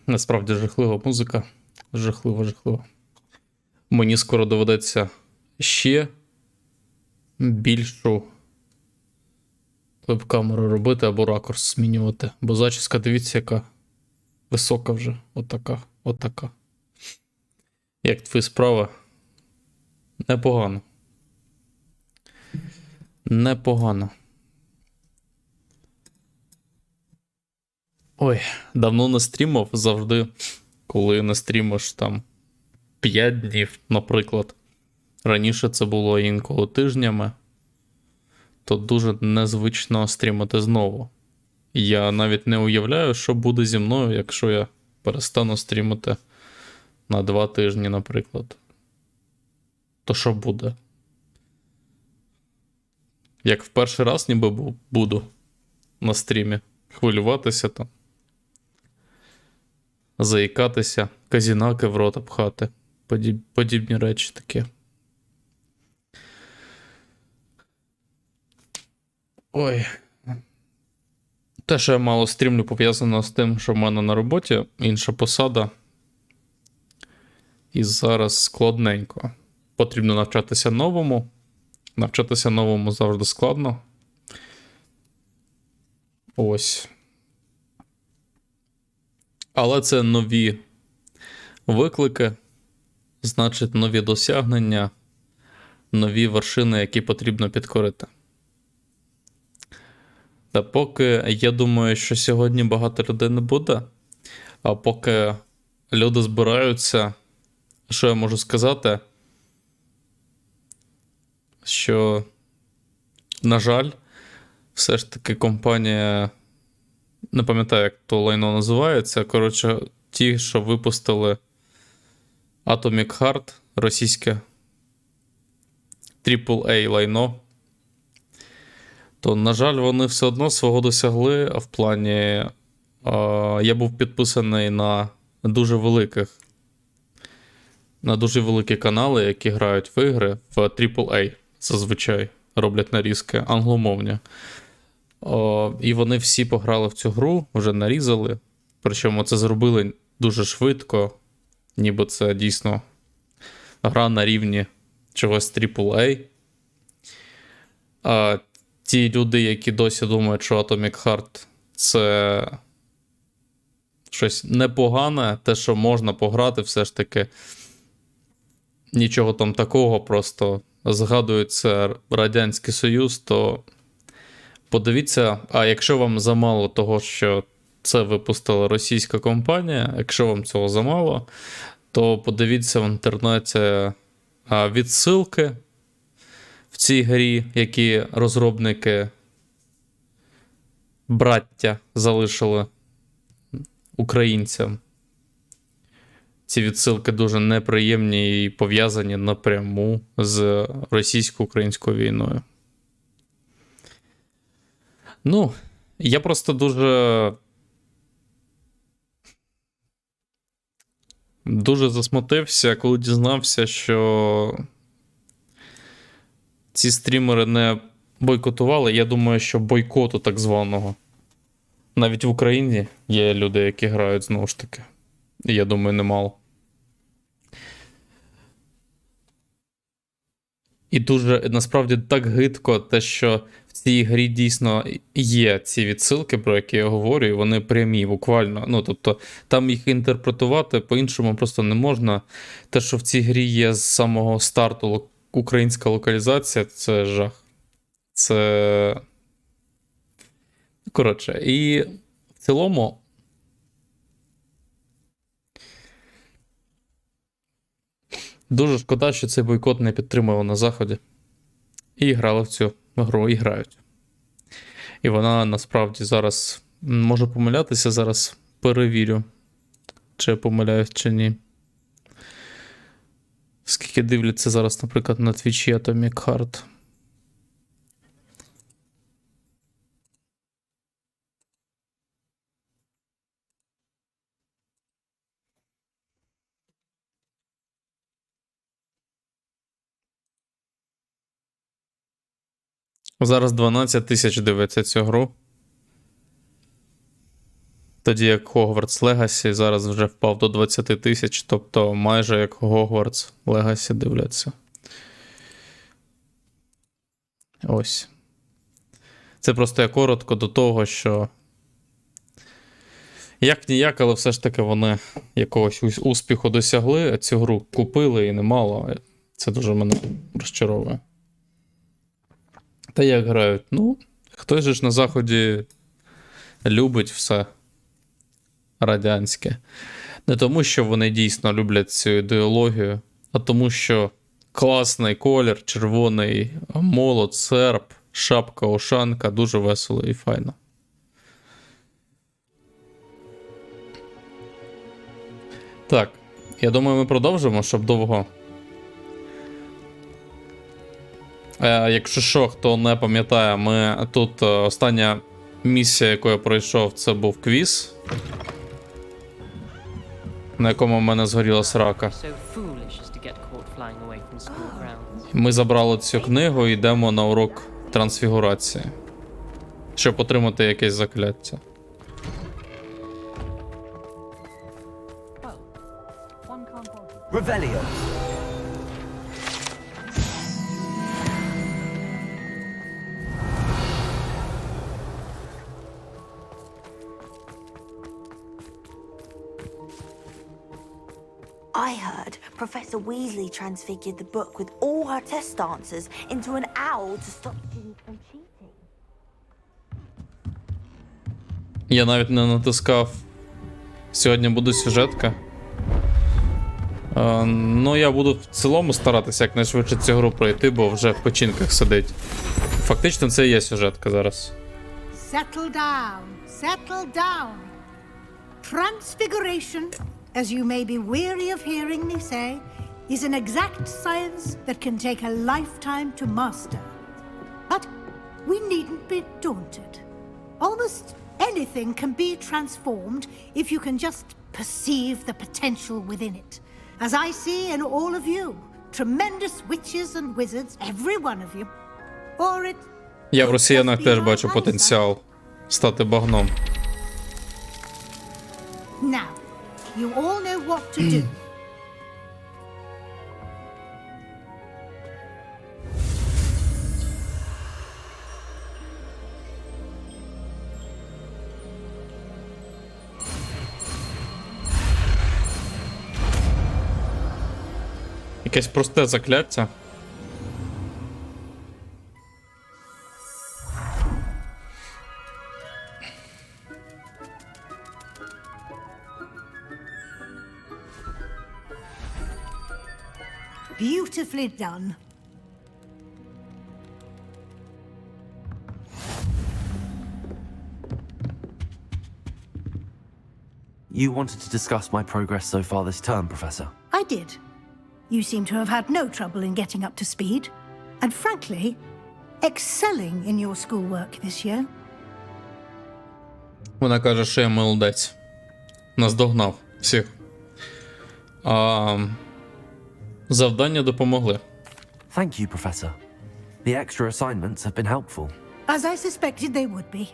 Насправді жахлива музика. Жахлива. Мені скоро доведеться ще більшу веб-камеру робити або ракурс змінювати. Бо зачіска, дивіться, яка висока вже. Отака. Як твої справи? Непогано. Ой, давно не стрімав. Завжди, коли не стрімиш там 5 днів, наприклад. Раніше це було інколи тижнями. То дуже незвично стрімити знову. Я навіть не уявляю, що буде зі мною, якщо я перестану стрімити на 2 тижні, наприклад. То що буде? Як в перший раз ніби буду на стрімі. Хвилюватися там. Заїкатися, казінаки в рота пхати. Подібні речі такі. Ой. Те, що я мало стрімлю, пов'язано з тим, що в мене на роботі інша посада. І зараз складненько. Потрібно навчатися новому. Навчатися новому завжди складно. Ось. Але це нові виклики, значить, нові досягнення, нові вершини, які потрібно підкорити. Та поки я думаю, що сьогодні багато людей не буде, а поки люди збираються, що я можу сказати? Що, на жаль, все ж таки компанія, не пам'ятаю, як то лайно називається, коротше, ті, що випустили Atomic Heart, російське AAA лайно, то, на жаль, вони все одно свого досягли, а в плані я був підписаний на дуже великі канали, які грають в ігри в AAA, зазвичай роблять нарізки англомовні. І вони всі пограли в цю гру, вже нарізали. Причому це зробили дуже швидко, ніби це дійсно гра на рівні чогось AAA. А ті люди, які досі думають, що Atomic Heart це щось непогане, те, що можна пограти, все ж таки нічого там такого, просто згадується Радянський Союз, то подивіться, а якщо вам замало того, що це випустила російська компанія, якщо вам цього замало, то подивіться в інтернеті відсилки в цій грі, які розробники браття залишили українцям. Ці відсилки дуже неприємні і пов'язані напряму з російсько-українською війною. Ну, я просто дуже засмутився, коли дізнався, що ці стрімери не бойкотували. Я думаю, що бойкоту так званого. Навіть в Україні є люди, які грають, знову ж таки. І я думаю, немало. І дуже, насправді, так гидко те, що в цій грі дійсно є ці відсилки, про які я говорю, і вони прямі, буквально. Ну, тобто, там їх інтерпретувати по-іншому просто не можна. Те, що в цій грі є з самого старту українська локалізація, це жах. Це... Коротше, і в цілому... Дуже шкода, що цей бойкот не підтримував на Заході. І грали в цю гру, і грають. І вона насправді зараз, можу помилятися, зараз перевірю, чи я помиляюсь, чи ні. Скільки дивляться зараз, наприклад, на Твічі Atomic Heart. Зараз 12 тисяч дивиться цю гру. Тоді як Hogwarts Legacy зараз вже впав до 20 тисяч, тобто майже як Hogwarts Legacy дивляться. Ось. Це просто я коротко до того, що як-ніяк, але все ж таки вони якогось успіху досягли, а цю гру купили і немало. Це дуже мене розчаровує. Та як грають? Ну, хтось же ж на Заході любить все радянське. Не тому, що вони дійсно люблять цю ідеологію, а тому, що класний колір, червоний молот, серп, шапка, ушанка, дуже весело і файно. Так, я думаю, ми продовжимо, щоб довго. Якщо що, хто не пам'ятає, ми тут остання місія, яку я пройшов, це був квіз, на якому в мене згоріла срака. Ми забрали цю книгу і йдемо на урок трансфігурації, щоб отримати якесь закляття. Revelio. I heard Professor Weasley transfigured the book with all her test answers into an owl to stop students from cheating. Я навіть не натискав. Сьогодні буде сюжетка. Ну, я буду в цілому старатися якнайшвидше цю гру пройти, бо вже в печінках сидить. Фактично, це і є сюжетка зараз. Settle down, settle down. Transfiguration, as you may be weary of hearing me say, is an exact science that can take a lifetime to master. But we needn't be daunted. Almost anything can be transformed if you can just perceive the potential within it. As I see in all of you, tremendous witches and wizards, every one of you. Or it... Я в росіянах теж бачу потенціал стати багном. Now, you all know what to do. Якесь просте закляття. Beautifully done. You wanted to discuss my progress so far this term, Professor. I did. You seem to have had no trouble in getting up to speed, and frankly, excelling in your schoolwork this year. Вона каже, що я молодець. Наздогнав всіх. Завдання допомогли. Thank you, Professor. The extra assignments have been helpful. As I suspected they would be.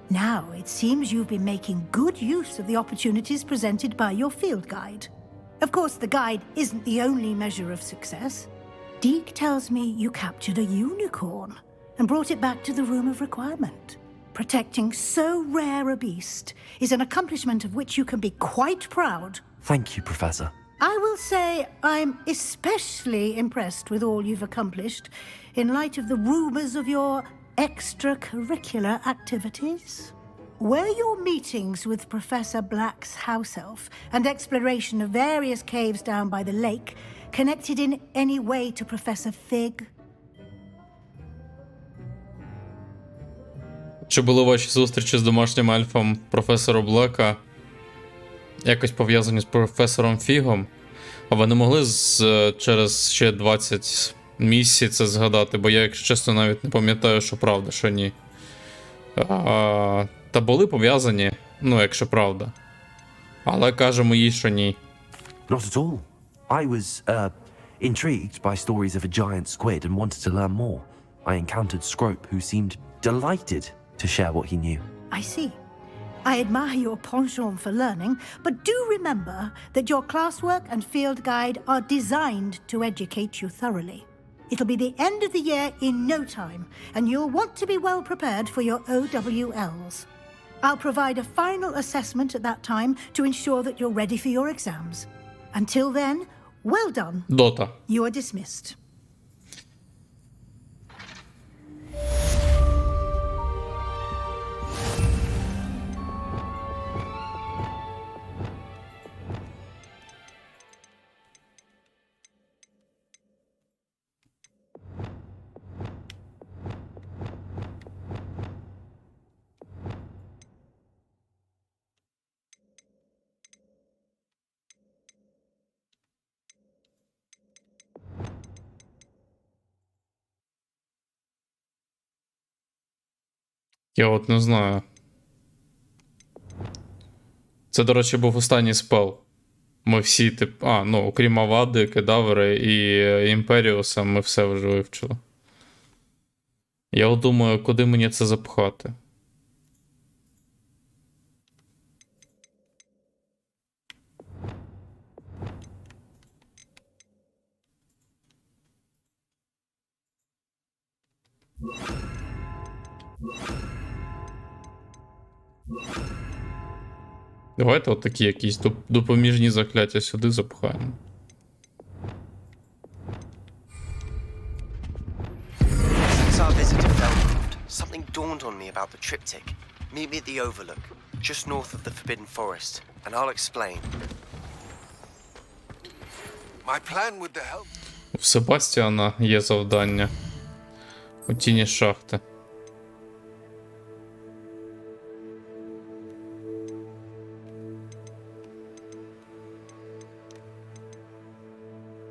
Now, it seems you've been making good use of the opportunities presented by your field guide. Of course, the guide isn't the only measure of success. Deke tells me you captured a unicorn and brought it back to the Room of Requirement. Protecting so rare a beast is an accomplishment of which you can be quite proud. Thank you, Professor. I will say I'm especially impressed with all you've accomplished in light of the rumors of your extracurricular activities. Were your meetings with Professor Black's house elf and exploration of various caves down by the lake connected in any way to Professor Fig? Чи були ваші зустрічі з домашнім альфом професора Блека якось пов'язані з професором Фігом? А ви не могли через ще 20 місій це згадати? Бо я, якщо чесно, навіть не пам'ятаю, що правда, що ні. Та були пов'язані, ну, якщо правда. Але кажемо їй, що ні. Not at all. I was, intrigued by stories of a giant squid and wanted to learn more. I encountered Scrope, who seemed delighted to share what he knew. I see. I admire your penchant for learning, but do remember that your classwork and field guide are designed to educate you thoroughly. It'll be the end of the year in no time, and you'll want to be well prepared for your OWLs. I'll provide a final assessment at that time to ensure that you're ready for your exams. Until then, well done. Дота. You are dismissed. Я от не знаю. Це, до речі, був останній спел. Ми всі, окрім Авади, Кедаври і Імперіуса, ми все вже вивчили. Я от думаю, куди мені це запхати? Давайте от такі якісь допоміжні закляття сюди запхаємо. Since our visit to Feldcroft, something dawned on me about the triptych. Meet me at the Overlook, just north of the Forbidden Forest, and I'll explain. My plan with the help. У Себастіана є завдання. У тіні шахти.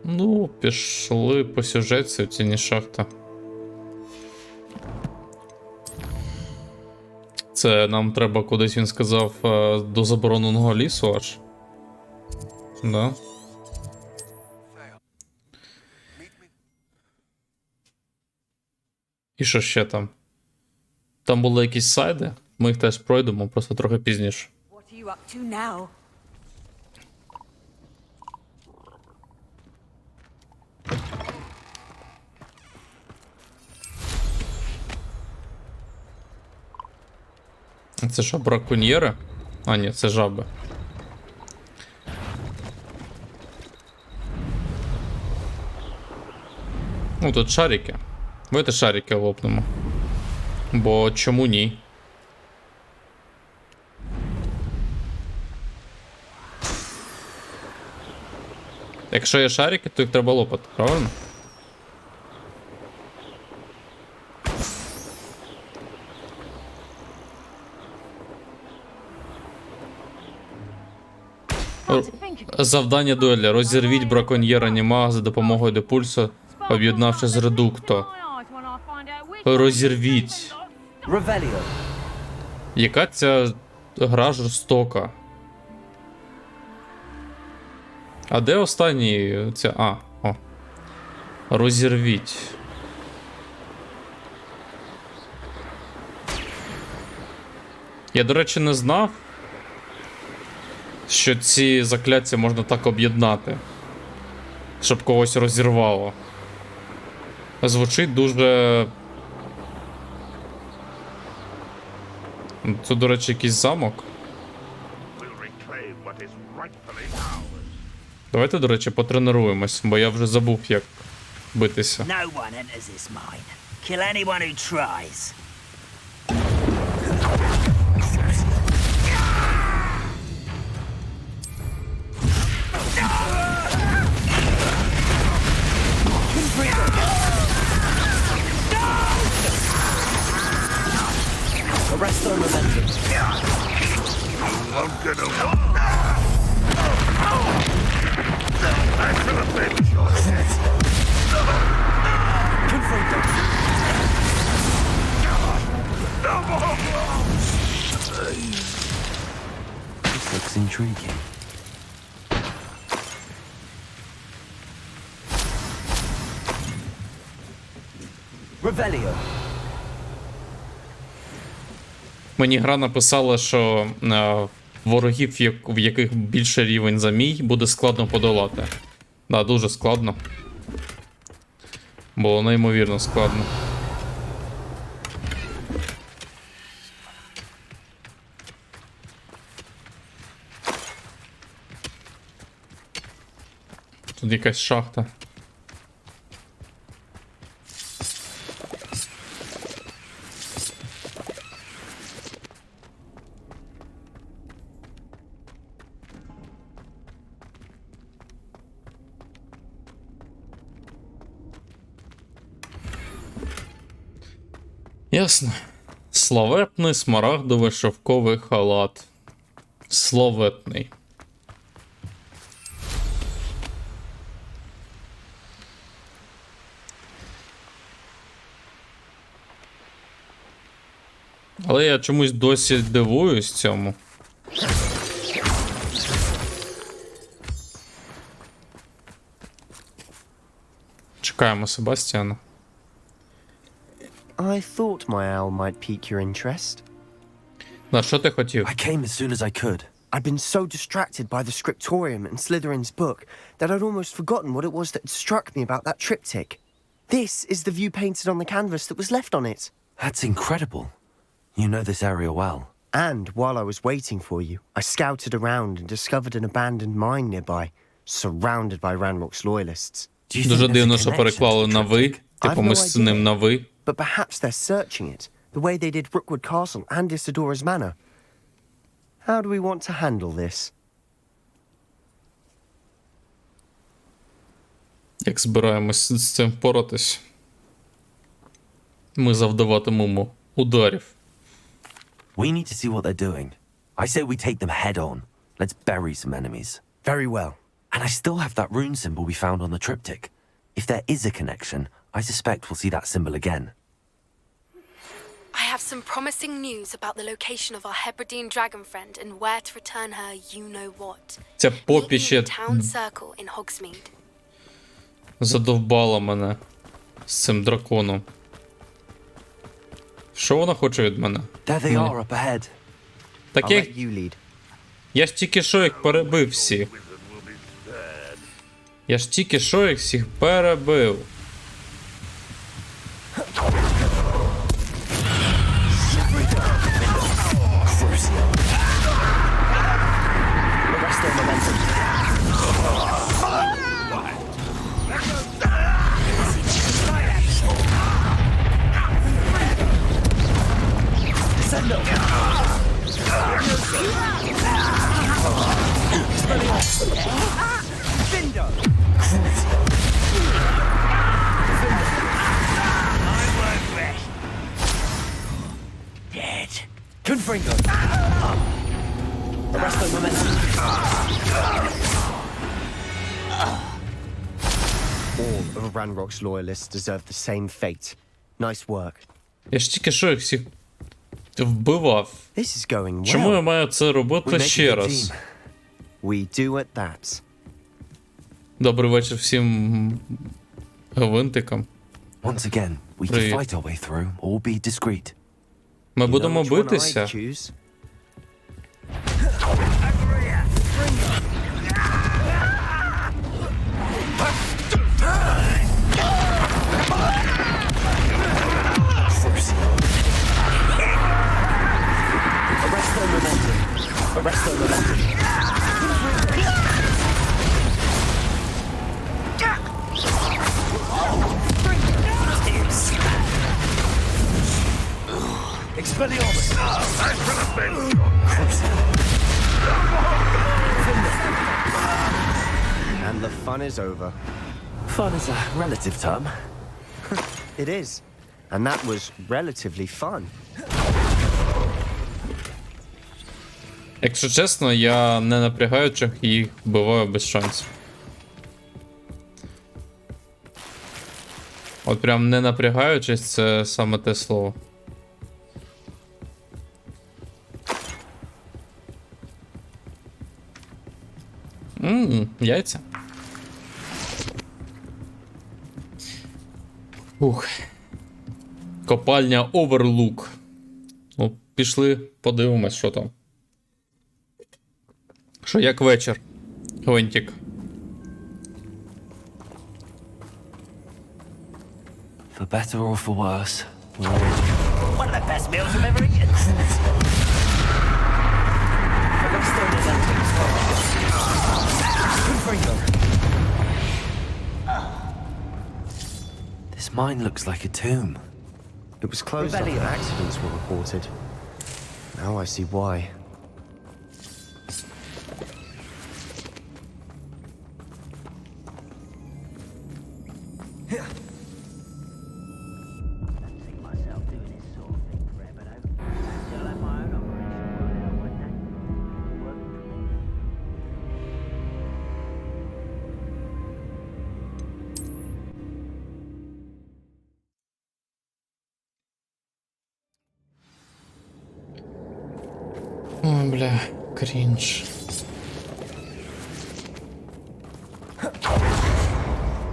Ну, пішли по сюжетці у тіні шахти. Це нам треба кудись, він сказав, до забороненого лісу аж. Да. І що ще там? Там були якісь сайди, ми їх теж пройдемо, просто трохи пізніше. What are you up to now? Це що, браконьєри? А, ні, це жаби. Ну, тут шарики. Давайте шарики лопнемо. Бо чому ні? Якщо є шарики, то їх треба лопати, правильно? Завдання дуеля. Розірвіть браконьєра Німа за допомогою депульсу, об'єднавши з редукто. Розірвіть. Revelio. Яка ця гра жорстока? А де останній ця... Розірвіть. Я, до речі, не знав, що ці закляття можна так об'єднати, щоб когось розірвало. Звучить дуже... Тут, до речі, якийсь замок. Давайте, до речі, потренуємось, бо я вже забув, як битися. No one enters this mine. Kill anyone who tries. Arrest their momentum. Confront them. This looks intriguing. Revelio. Мені гра написала, що ворогів, в яких більше рівень за мій, буде складно подолати. Да, дуже складно. Було неймовірно складно. Тут якась шахта. Ясно. Славетний смарагдовий шовковий халат. Славетний. Але я чомусь досі дивуюсь цьому. Чекаємо Себастьяна. I thought my owl might pique your interest. На що ти хотів? I came as soon as I could. I'd been so distracted by the scriptorium and Slytherin's book that I'd almost forgotten what it was that struck me about that triptych. This is the view painted on the canvas that was left on it. That's incredible. You know this area well. And while I was waiting for you, I scouted around and discovered an abandoned mine nearby, surrounded by Ranrock's loyalists. Do you think Дуже there's a дивно, що connection переклали to the на ви. triptych? Типу ми з ним на ви. But perhaps they're searching it, the way they did Brookwood Castle and Isidora's Manor. How do we want to handle this? Як збираємось з цим впоратись? Ми завдаватимемо ударів. We need to see what they're doing. I say we take them head on. Let's bury some enemies. Very well. And I still have that rune symbol we found on the triptych. If there is a connection, I suspect we'll see that symbol again. I have some promising news about the location of our Hebridean dragon friend and where to return her you-know-what. Ця Meet me попіще in the town circle in Hogsmeade. задовбала мене з цим драконом. Що вона хоче від мене? There they are up ahead. Так I'll я, let you lead. я ж тільки що їх перебив всіх. Я ж тільки що їх всіх перебив. Dead. Confringo! Arrest the momentum. All of Ranrock's loyalists deserve the same fate. Nice work. Я ж тільки що їх всіх вбивав. This is going well. Чому я маю це We робити make a ще good раз? team. We do at that. Добрий вечір всім гвинтикам. Once again, we can Привіт. fight our way through or be discreet. Ми You know будемо which one I'd битися. choose? Arrest their momentum. Arrest their momentum. Expelliarmus! And the fun is over. Fun is a relative term. It is. And that was relatively fun. Якщо чесно, я не напрягаючих їх вбиваю без шансів. От прям не напрягаючись, це саме те слово. Яйця. Ух. Копальня Оверлук. Ну, пішли, подивимось, що там. Що, як вечір, Гвинтик? For better or for worse. One of the best meals I've ever eaten. I got stoned in that This mine looks like a tomb. It was closed after accidents were reported. Now I see why. Ой, бля, крінж.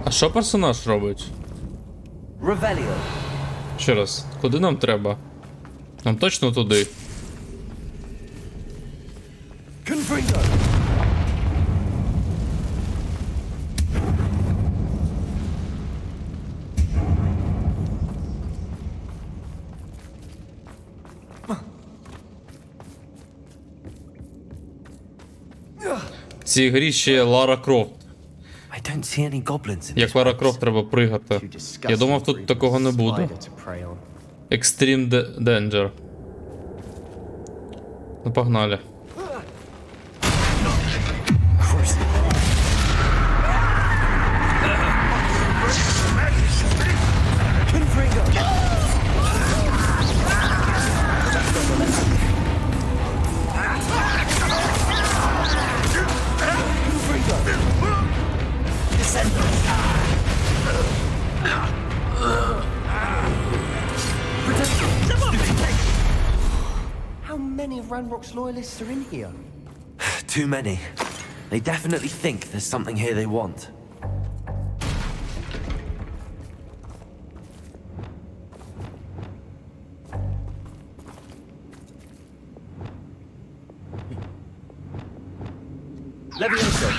А що персонаж робить? Revelio. Ще раз, куди нам треба? Нам точно туди. Confringo. В цій грі ще Лара Крофт. I don't see any goblins in Як this Лара place. Крофт треба пригати. Я думав, тут такого не буде. Extreme Danger. Ну, погнали. How many of Ranrock's loyalists are in here? Too many. They definitely think there's something here they want. Levioso.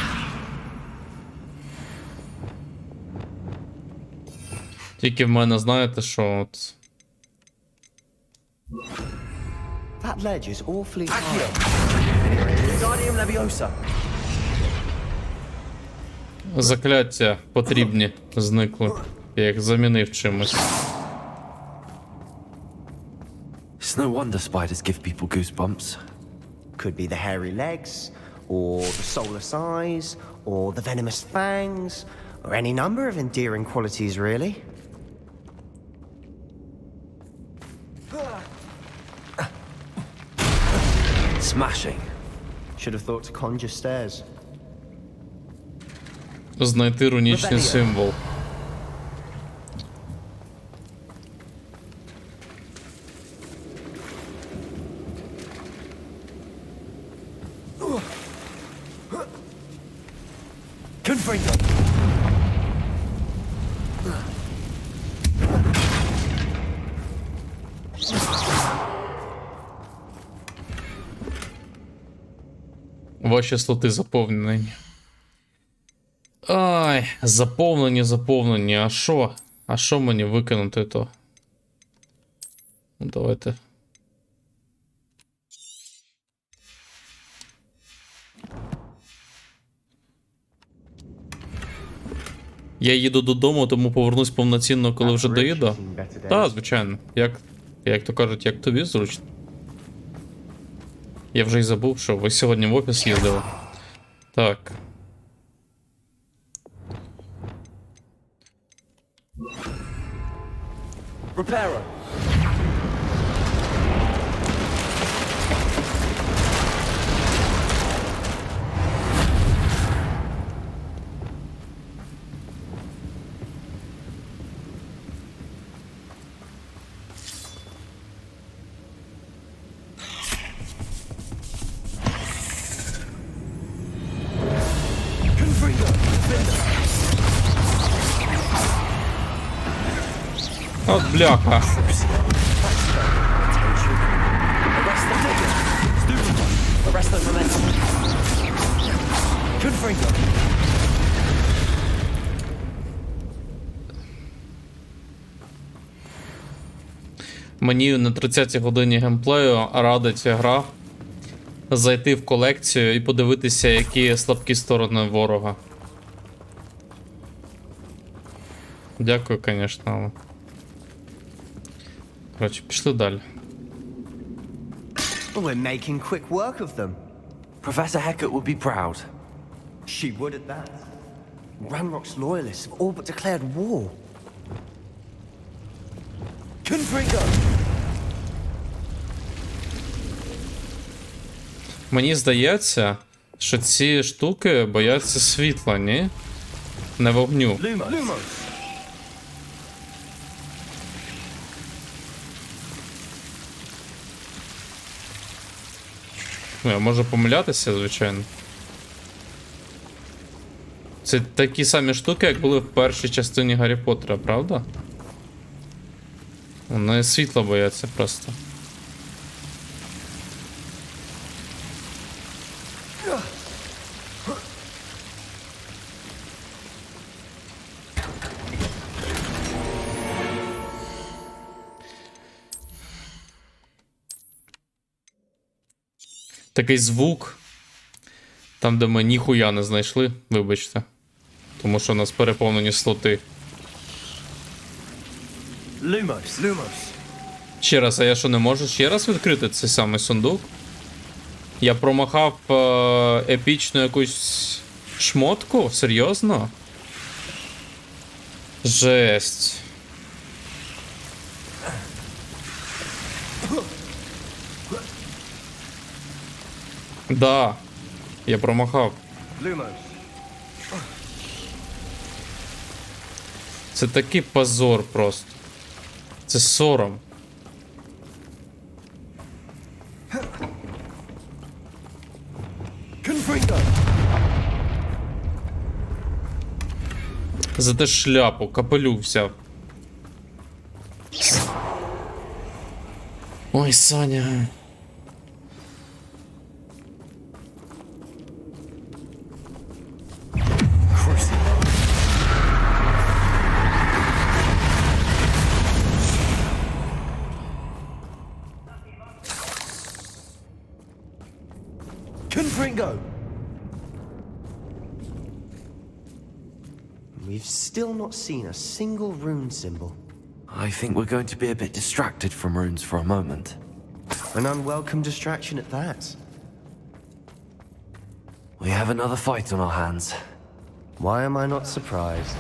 Тільки в мене, знаєте, що от... That ledge is awfully Accio. high. Wingardium Leviosa. Закляття потрібні зникли. Я їх замінив чимось. It's no wonder spiders give people goosebumps. Could be the hairy legs, or the soulless eyes, or the venomous fangs, or any number of endearing qualities, really. Smashing. Should have thought to conjure stairs. Знайти рунічний символ. Confringo. Ваші слоти заповнені. Ай, заповнені. А що? А що мені викинути то? Ну, давайте. Я їду додому, тому повернусь повноцінно, коли вже доїду. Так, звичайно. Як то кажуть, як тобі зручно. Я вже й забув, що ви сьогодні в офіс їздили. Так. Reparo. Confringo. От бляха. Мені на 30-й годині геймплею радить гра зайти в колекцію і подивитися, які слабкі сторони ворога. Дякую, звісно, але... Коротше, пішли далі. We're making quick work of them. Professor Hecat would be proud. She would at that. Ranrock's loyalists have all but declared war. Confringo! Мені здається, що ці штуки бояться світла, ні? Не вогню. Lumos! Ну, я можу помилятися, звичайно. Це такі самі штуки, як були в першій частині Гаррі Поттера, правда? Вони світла бояться просто. Такий звук. Там, де ми ніхуя не знайшли, вибачте. Тому що у нас переповнені слоти. Lumos! Ще раз, а я що, не можу ще раз відкрити цей самий сундук? Я промахав епічну якусь шмотку? Серйозно? Жесть. Да, я промахав. Lumos! Це такий позор просто. Це сором. Confringo! За те шляпу, капелюх взяв. Ой, Саня. Confringo! We've still not seen a single rune symbol. I think we're going to be a bit distracted from runes for a moment. An unwelcome distraction at that. We have another fight on our hands. Why am I not surprised?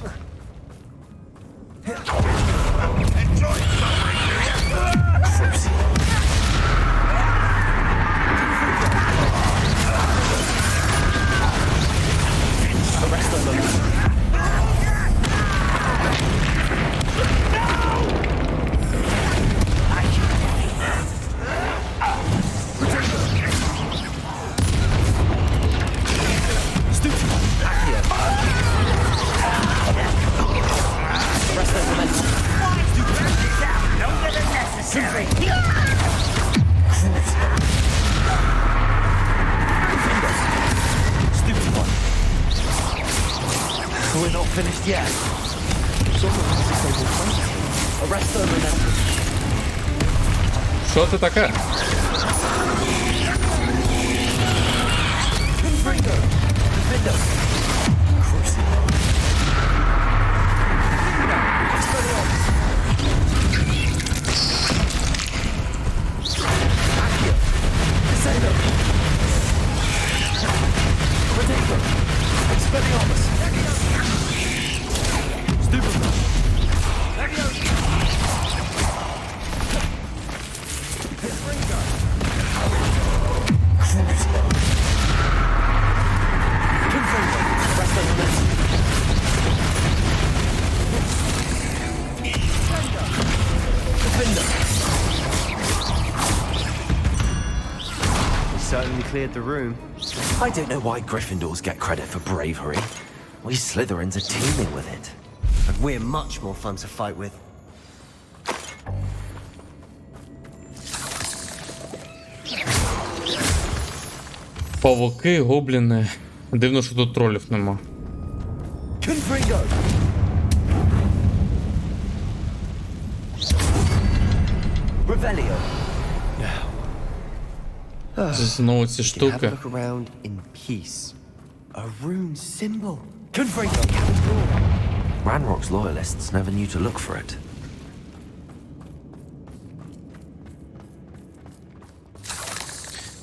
We're not finished yet. Що це таке? Certainly cleared the room. I don't know why Gryffindors get credit for bravery. We Slytherins are teeming with it. And we're much more fun to fight with. Павуки, гобліни. Дивно, що тут тролів нема. Confringo! Revelio. Знову ці Have a штуки. look around in peace. A rune symbol. Confringo! Ranrock's loyalists never knew to look for it.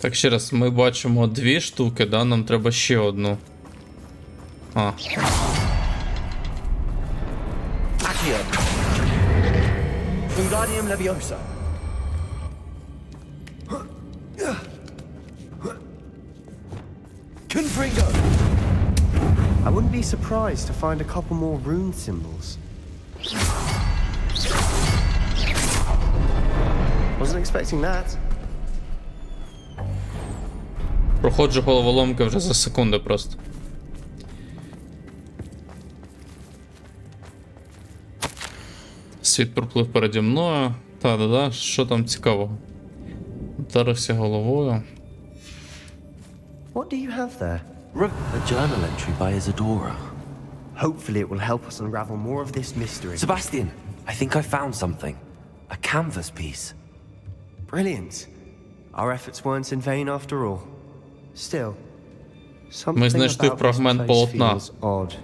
Так, ще раз, ми бачимо 2 штуки, да? Нам треба ще одну. А. Accio. Wingardium Leviosa. Confringo! I wouldn't be surprised to find a couple more rune symbols. Wasn't expecting that. Проходжу головоломки вже за секунди просто. Світ проплив переді мною. Та-да-да, що там цікавого? Вдарився головою. What do you have there? A journal entry by Isadora. Hopefully it will help us unravel more of this mystery. Sebastian, I think I found something. A canvas piece. Brilliant. Our efforts weren't in vain after all. Still, Ми something знайшли about this фрагмент place полотна. feels odd.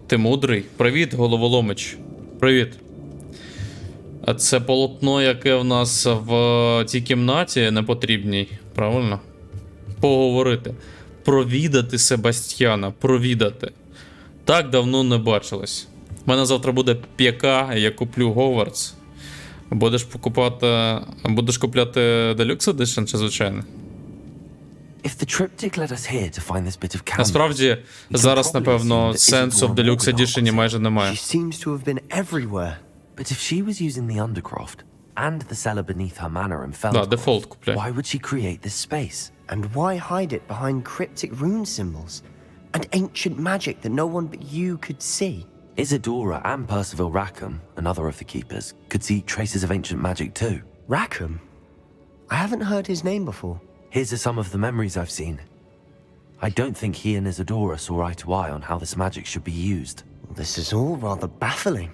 Ти мудрий? Привіт, головоломич. Привіт. А це полотно, яке в нас в цій кімнаті непотрібній, правильно? Поговорити. Провідати Себастьяна. Провідати. Так давно не бачились. У мене завтра буде п'яка, я куплю Hogwarts. Будеш купляти Deluxe Edition чи звичайно? If the triptych led us here to find this bit of canvas. Насправді, зараз, напевно, сенсу в Deluxe Edition майже немає. She seems to have been everywhere. But if she was using the undercroft and the cellar beneath her manor in Да, Feldcroft, дефолт купляй. why would she create this space? And why hide it behind cryptic rune symbols and ancient magic that no one but you could see? Isadora and Percival Rackham, another of the keepers, could see traces of ancient magic too. Rackham? I haven't heard his name before. His are some of the memories I've seen. I don't think he and Isadora saw eye to eye on how this magic should be used. This is all rather baffling.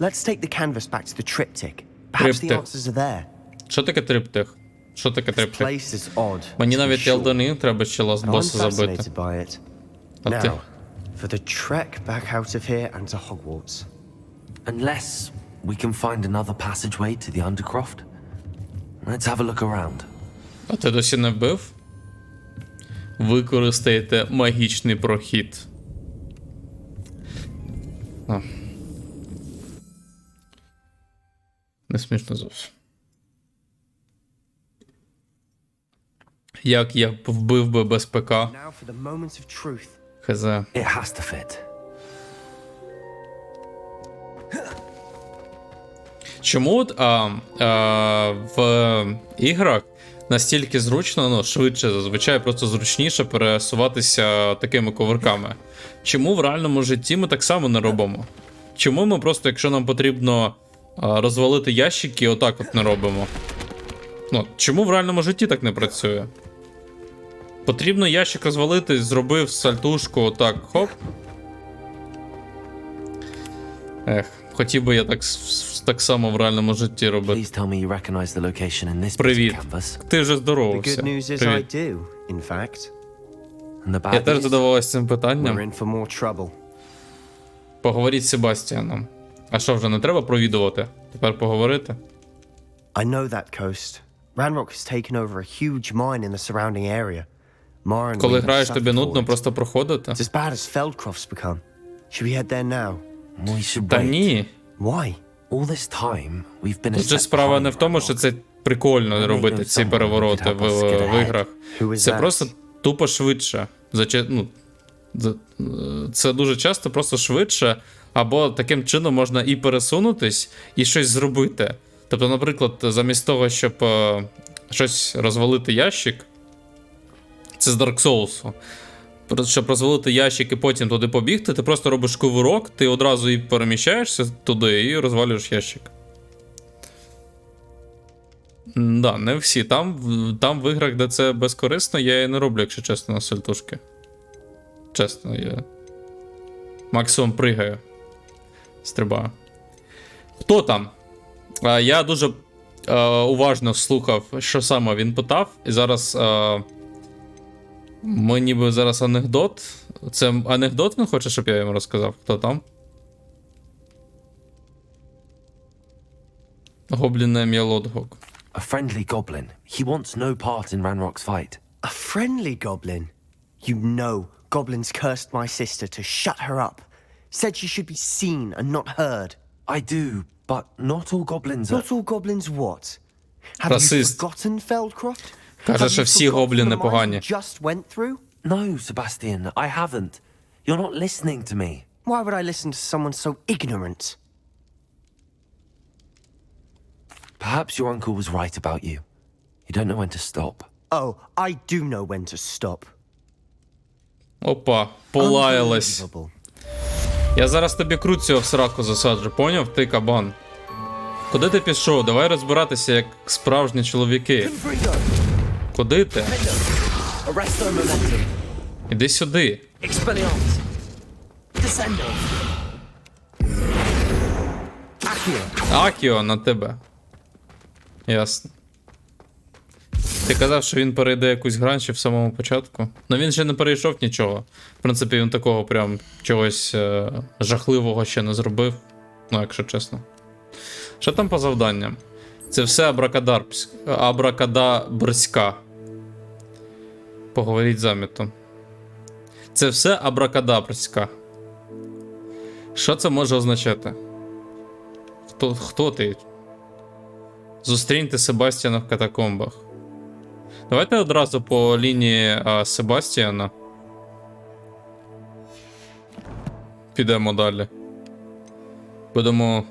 Let's take the canvas back to the triptych. Perhaps the Triptych. answers are there. Що таке триптих? Що таке This триптих? place is odd. Мені to be навіть sure, Elden Ring треба ще ласт but I'm боса забити. fascinated by it. А ти? Now, for the trek back out of here and to Hogwarts. Unless we can find another passageway to the undercroft. Let's have a look around. А ти досі не вбив? Використайте магічний прохід. А. Не смішно зовсім. Як я вбив би без ПК? Now for the moments of truth. Хз. It has to fit. Чому от, в іграх настільки зручно, ну, швидше, зазвичай просто зручніше пересуватися такими ковирками? Чому в реальному житті ми так само не робимо? Чому ми просто, якщо нам потрібно розвалити ящики, отак от не робимо? Ну, чому в реальному житті так не працює? Потрібно ящик розвалити, зробив сальтушку, отак, хоп. Ех, хотів би я так само в реальному житті робити. Please tell me you recognize the location in this bit Привіт. of canvas. Ти вже The здоровався. good news is I Привіт. do, in fact. And the Я bad теж news? задавалась цим We're питанням. in for more trouble. Поговоріть з Себастьяном. А що, вже не треба провідувати? Тепер поговорити? I know that coast. Ranrock has taken over a huge mine in the surrounding area. Mara and Коли we граєш, suffered тобі for нудно it. просто проходити? It's as bad as Feldcroft's become. Should we head there now? We should Та wait. ні. Why? All this time we've been a Тут же step справа не behind в тому, що Ranrock. це прикольно робити ці перевороти в іграх. Це просто тупо швидше. Це дуже часто просто швидше, або таким чином можна і пересунутись, і щось зробити. Тобто, наприклад, замість того, щоб щось розвалити ящик, це з Dark Souls. Щоб розвалити ящик і потім туди побігти, ти просто робиш кувирок, ти одразу і переміщаєшся туди і розвалюєш ящик. Да, не всі. Там в іграх, де це безкорисно, я і не роблю, якщо чесно, на сальтушки. Чесно, я максимум пригаю. Стрибаю. Хто там? Я дуже уважно слухав, що саме він питав. І зараз ми ніби зараз анекдот. Це анекдот він хоче, щоб я йому розказав? Хто там? Гоблін на ім'я Лодгок. A friendly goblin. He wants no part in Ranrock's fight. A friendly goblin? You know goblins cursed my sister to shut her up. Said she should be seen and not heard. I do, but not all goblins are... Not all goblins what? Have you Расист. forgotten, Feldcroft? Каже, Have що you всі forgotten гобліни the mile погані. you just went through? No, Sebastian, I haven't. You're not listening to me. Why would I listen to someone so ignorant? Perhaps your uncle was right about you. You don't know when to stop. Oh, I do know when to stop. Опа, полаялась. Unbelievable. Я зараз тобі крут в сраку засаджу, поняв? Ти кабан. Куди ти пішов? Давай розбиратися як справжні чоловіки. Куди ти? Arresto momentum. Іди сюди. Expelliarmus. Descendo. Accio. Акіо на тебе. Ясно. Ти казав, що він перейде якусь грань ще в самому початку. Ну він ще не перейшов нічого. В принципі, він такого прям чогось жахливого ще не зробив. Ну, якщо чесно. Що там по завданням? Це все абракадабрська. Поговоріть замітом. Це все абракадабрська. Що це може означати? Хто ти? Зустріньте Себастьяна в катакомбах. Давайте одразу по лінії Себастьяна. Підемо далі. Будемо...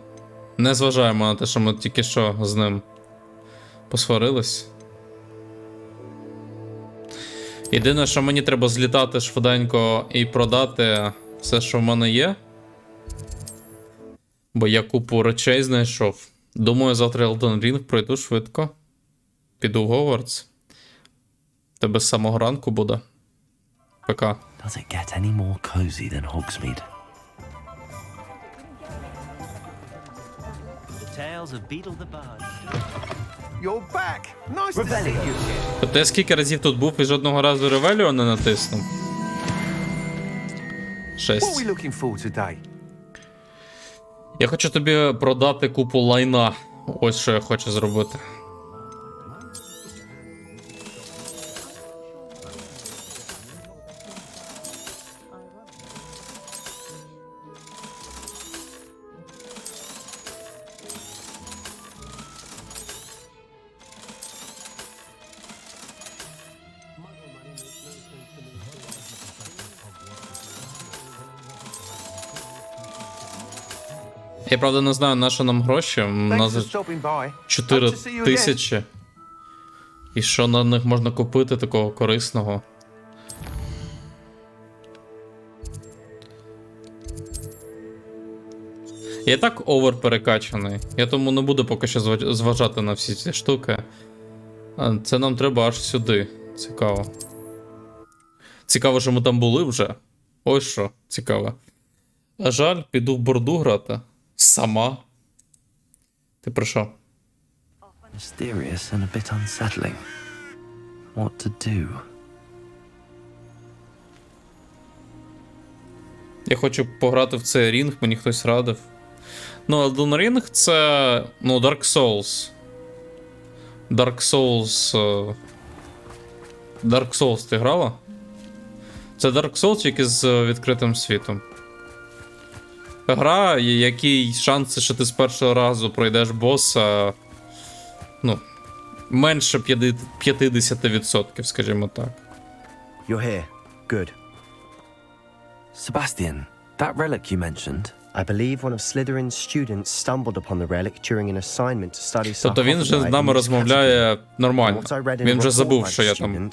Не зважаємо на те, що ми тільки що з ним посварились. Єдине, що мені треба злітати швиденько і продати все, що в мене є. Бо я купу речей знайшов. Думаю, завтра Elden Ring пройду швидко. Піду в Hogwarts. Тебе з самого ранку буде. Пока. Does it get any more cozy than Hogsmeade? Tales of Beetle the Bard. You're back. Nice to see you again. Тобто я скільки разів тут був і жодного разу Ревеліо не натиснув? What are we 6. looking for today? Я хочу тобі продати купу лайна. Ось що я хочу зробити. Я, правда, не знаю, на що нам гроші. У Thanks нас for stopping by. 4 Hope to see you again. тисячі. І що на них можна купити такого корисного? Я так овер перекачаний. Я тому не буду поки що зважати на всі ці штуки. Це нам треба аж сюди. Цікаво. Цікаво, що ми там були вже. Ось що, цікаво. А жаль, піду в борду грати. Сама. Ти про що? Mysterious and a bit unsettling. What to do? Я хочу пограти в цей рінг, мені хтось радив. Ну, Elden Ring це... Ну, Dark Souls. Dark Souls ти грала? Це Dark Souls тільки з відкритим світом. Гра, який шанси, що ти з першого разу пройдеш боса, ну, менше 50%, скажімо так. You're here. Good. Sebastian, that relic you mentioned. I believe one of Slytherin's students stumbled upon the relic during an assignment to study Тобто він вже з нами розмовляє нормально. Він вже забув, що я там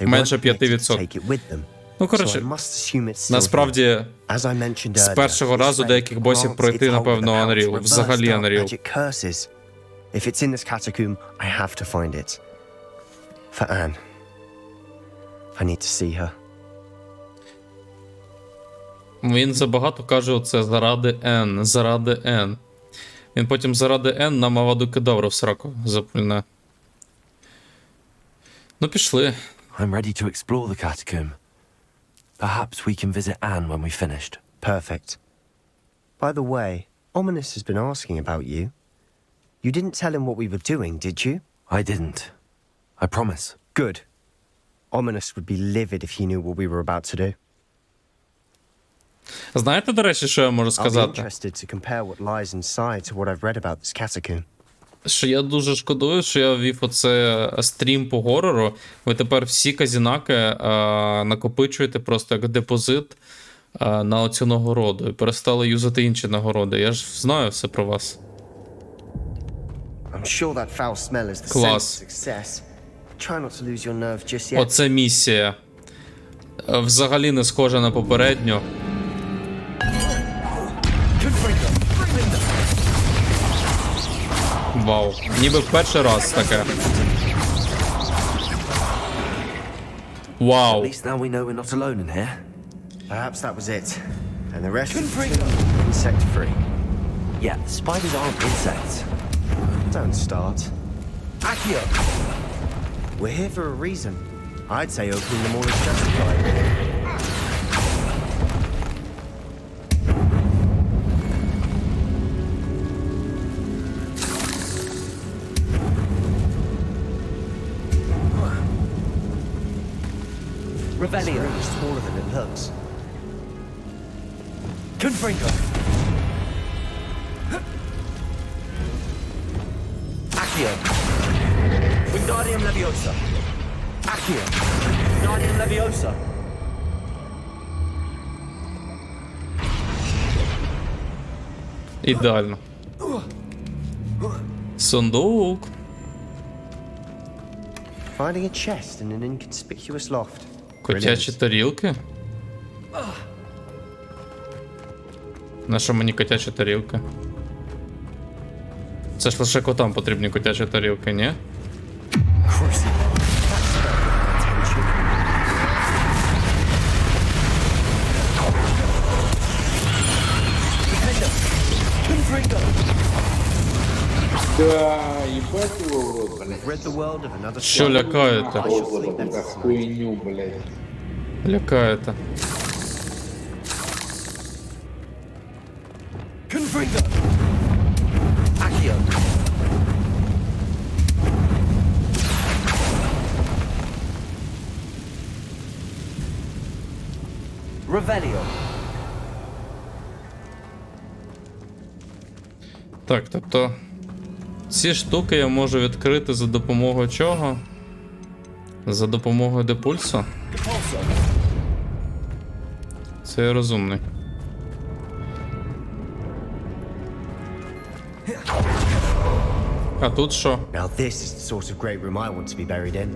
менше 5%. Ну, коротше, насправді, з першого разу деяких босів пройти, напевно, Unreal. Взагалі Unreal. If it's in this catacomb, I have to find it. For Anne. I need to see her. Він забагато каже оце заради Н, заради Н. Він потім заради Н нам Аваду Кедавру в сраку запульне. Ну, пішли. I'm ready to explore the catacomb. Perhaps we can visit Anne when we're finished. Perfect. By the way, Ominous has been asking about you. You didn't tell him what we were doing, did you? I didn't. I promise. Good. Ominous would be livid if he knew what we were about to do. Знаєте, до речі, що я можу I'll be сказати? interested to compare what lies inside to what I've read about this catacomb. Що я дуже шкодую, що я ввів оце стрім по горору. Ви тепер всі казінаки накопичуєте просто як депозит на оцю нагороду. І перестали юзати інші нагороди. Я ж знаю все про вас. I'm sure that foul smell is the scent of Клас. success. Try not to lose your nerve just yet. Оце місія. Взагалі не схожа на попередню. Вау. Ніби в перший раз таке. At Вау. least now we know we're not alone in here. Perhaps that was it. And the rest is insect free. Yeah, spiders aren't insects. Don't start. Accio! We're here for a reason. I'd say opening them all is justified. Revelio. It's smaller than it looks. Confringo. Accio. Wingardium Leviosa. Accio. Wingardium Leviosa. Ідеально. Сундук. Finding a chest in an inconspicuous loft. Котячі тарілки? На що мені котячі тарілки? Це ж лише котам потрібні котячі тарілки, ні? Да, ебать его в рот, блядь. Read the world of another Що лякаєте? За хуйню, блядь. Лякаєте. Confringo. Accio. Revelio. Так, тобто ці штуки я можу відкрити за допомогою чого? За допомогою депульсу? Це я розумний. А тут що? Now this is the sort of great room I want to be buried in.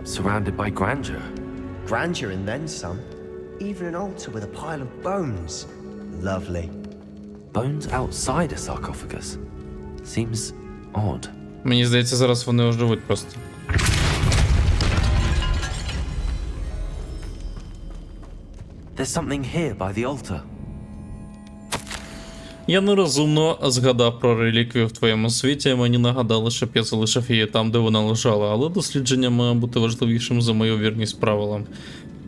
Surrounded by grandeur. Grandeur and then some. Even an altar with a pile of bones. Lovely. Bones outside a sarcophagus. Seems odd. Мені здається, зараз вони оживуть просто. There's something here by the altar. Я нерозумно згадав про реліквію в твоєму світі, і мені нагадали, щоб я залишив її там, де вона лежала, але дослідження має бути важливішим за мою вірність правилам.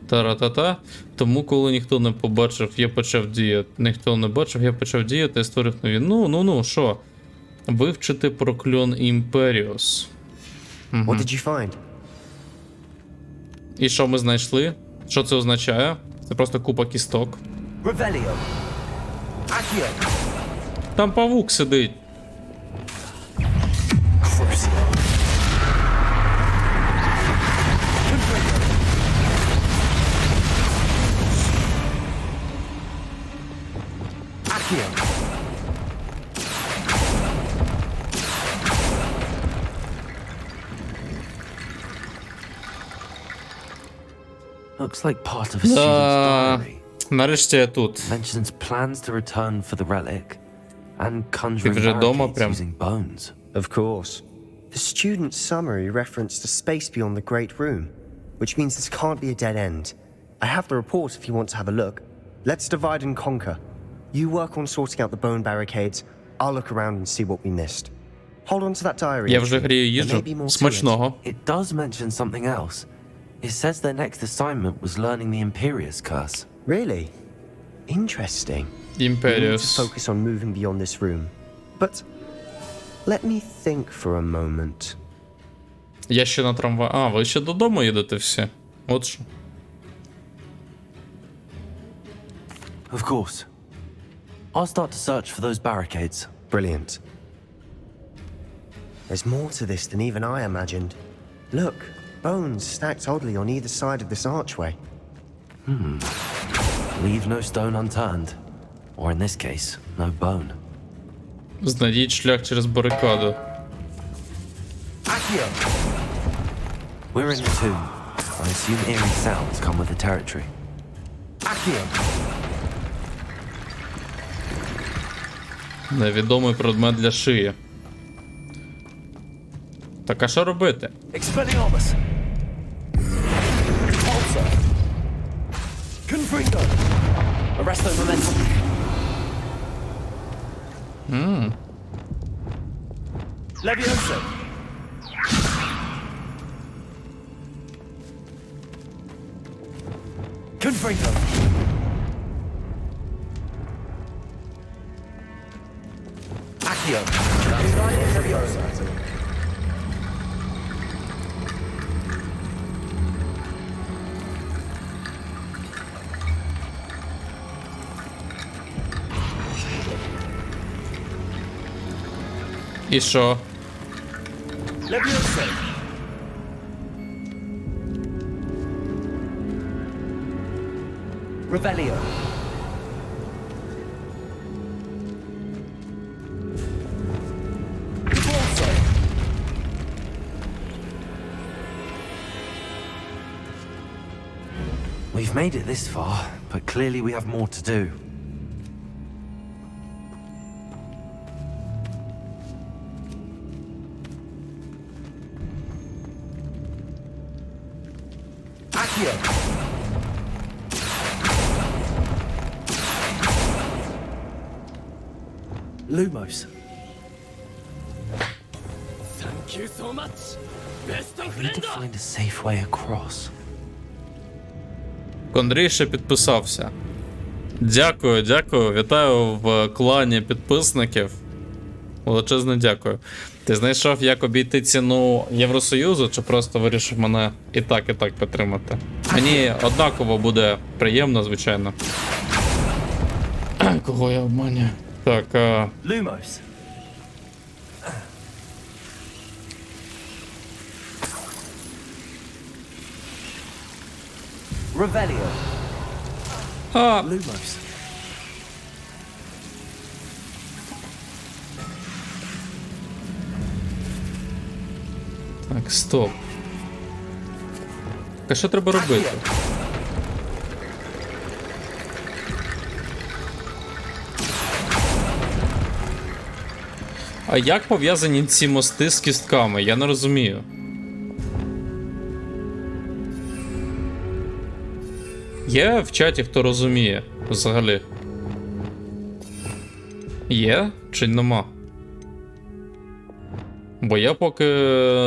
Та-ра-та-та. Тому, коли ніхто не побачив, я почав діяти. Ніхто не бачив, я почав діяти і створив нові. Ну, що? Вивчити прокльон Імперіус. What did you find? І що ми знайшли? Що це означає? Це просто купа кісток. Revelio. Accio. Там павук сидить. Accio. Looks like part of a student's diary. Нарешті я тут. Mentions plans to return for the relic and Ти conjuring вже дома barricades прям? using bones. Of course. The student's summary referenced a space beyond the Great Room, which means this can't be a dead end. I have the report if you want to have a look. Let's divide and conquer. You work on sorting out the bone barricades. I'll look around and see what we missed. Hold on to that diary. Я вже грію There may їжу. be more to it. Смачного. It does mention something else. It says their next assignment was learning the Imperius curse. Really? Interesting. We need to Імперіус. focus on moving beyond this room. But let me think for a moment. Я ще на трамвай. А, ви ще додому їдете всі? От що. Of course. I'll start to search for those barricades. Brilliant. There's more to this than even I imagined. Look, bones stacked oddly on either side of this archway. Leave no stone unturned. Or in this case, no bone. Знайдіть шлях через барикаду. Accio! We're in the tomb. I assume eerie sounds come with the territory. Accio! Невідомий предмет для шиї. Так а що робити? Expelliarmus! Repulsor! Confringo! Arresto momentum! Levioso! Confringo! Accio! Levioso! І що? Levioso! Revelio! Repulsor! We've made it this far, but clearly we have more to do. Accio! Lumos! Thank you so much! Best of We need to find a safe way across. Андрій ще підписався. Дякую, дякую. Вітаю в клані підписників. Величезне дякую. Ти знайшов, як обійти ціну Євросоюзу, чи просто вирішив мене і так підтримати? Мені однаково буде приємно, звичайно. Кого я обманюю? Так, Lumos! Revelio! Lumos! Так, стоп. А що треба робити? А як пов'язані ці мости з кістками? Я не розумію. Є в чаті, хто розуміє взагалі? Є чи нема? Бо я поки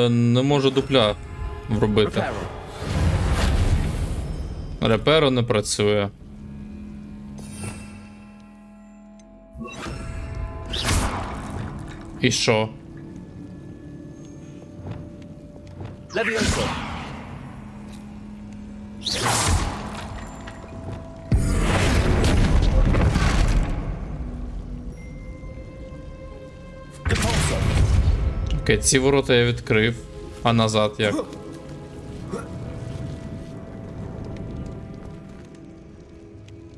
не можу дупля вробити. Реперо не працює. І що? Levioso! Repulsor! Окей, ці ворота я відкрив, а назад як?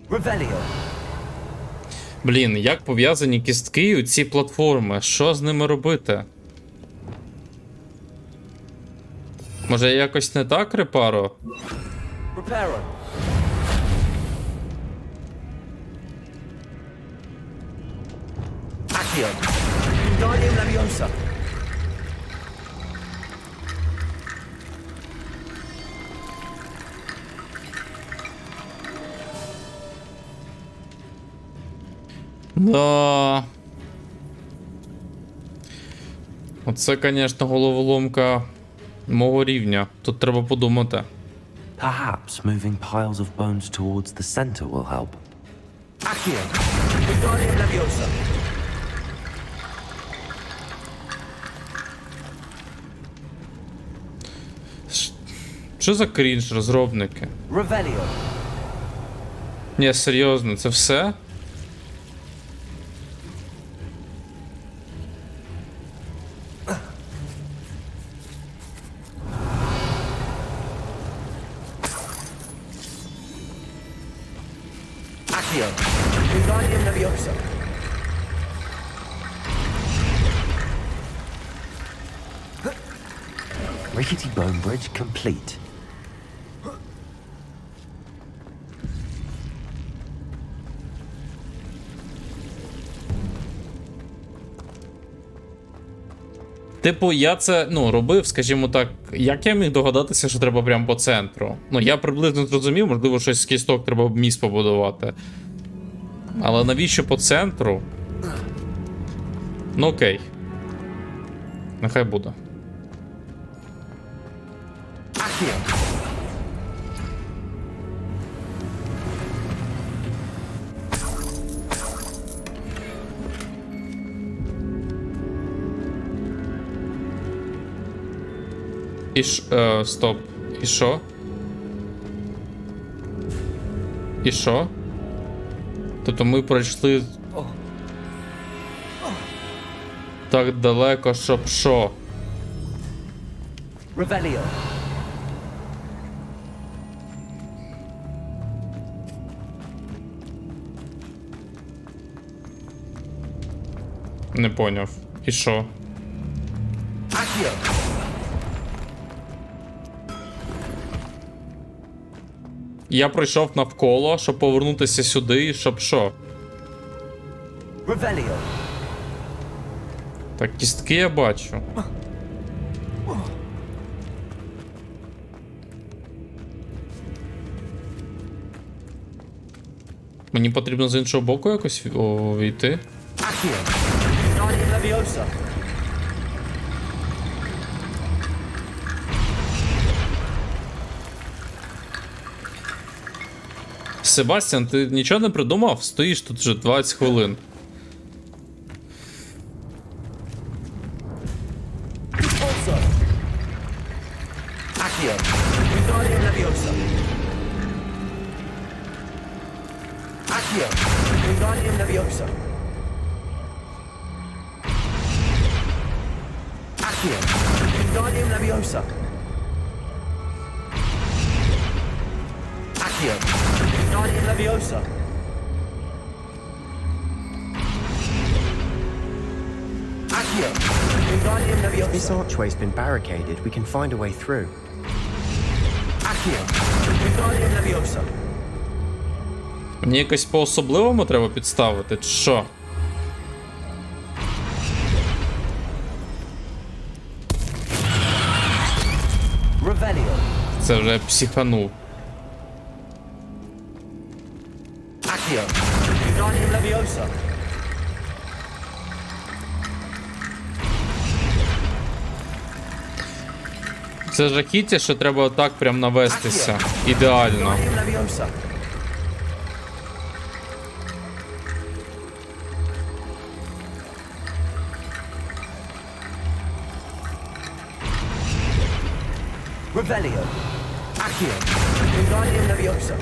Revelio! Блін, як пов'язані кістки у ці платформи? Що з ними робити? Може я якось не так репаро? Reparo! Accio! Wingardium Leviosa! Да. Оце, звісно, головоломка мого рівня. Тут треба подумати. Perhaps moving piles of bones towards the center will help. Accio. Wingardium Leviosa. Що за крінж, розробники? Revelio. Ні, серйозно, це все? Accio. Wingardium Leviosa. Rickety bone bridge complete. Типу, я це, робив, скажімо так, як я міг догадатися, що треба прямо по центру? Я приблизно зрозумів, можливо, щось з кісток треба міст побудувати. Але навіщо по центру? Ну окей. Нехай буде. Accio. Стоп. І що? І що? Тобто ми пройшли так далеко, щоб що? Revelio. Не поняв. І що? Accio. Я пройшов навколо, щоб повернутися сюди, і щоб що? Revelio. Так, кістки я бачу. Мені потрібно з іншого боку якось війти. Accio. Wingardium Leviosa. Себастьян, ти нічого не придумав? Стоїш тут вже 20 хвилин. Also. Accio. Wingardium Leviosa. Accio. Wingardium Leviosa. Accio. Wingardium Leviosa. Accio. Wingardium Leviosa. Accio. Wingardium If this Leviosa. archway's been barricaded, we can find a way through. Accio. Wingardium Leviosa. Мені якось по-особливому треба підставити, чи що? Revelio. Це вже психанув. Accio. Wingardium Leviosa. Це жахіття, що треба отак прям навестися. Ідеально. Wingardium Leviosa. Revelio. Accio. Wingardium Leviosa.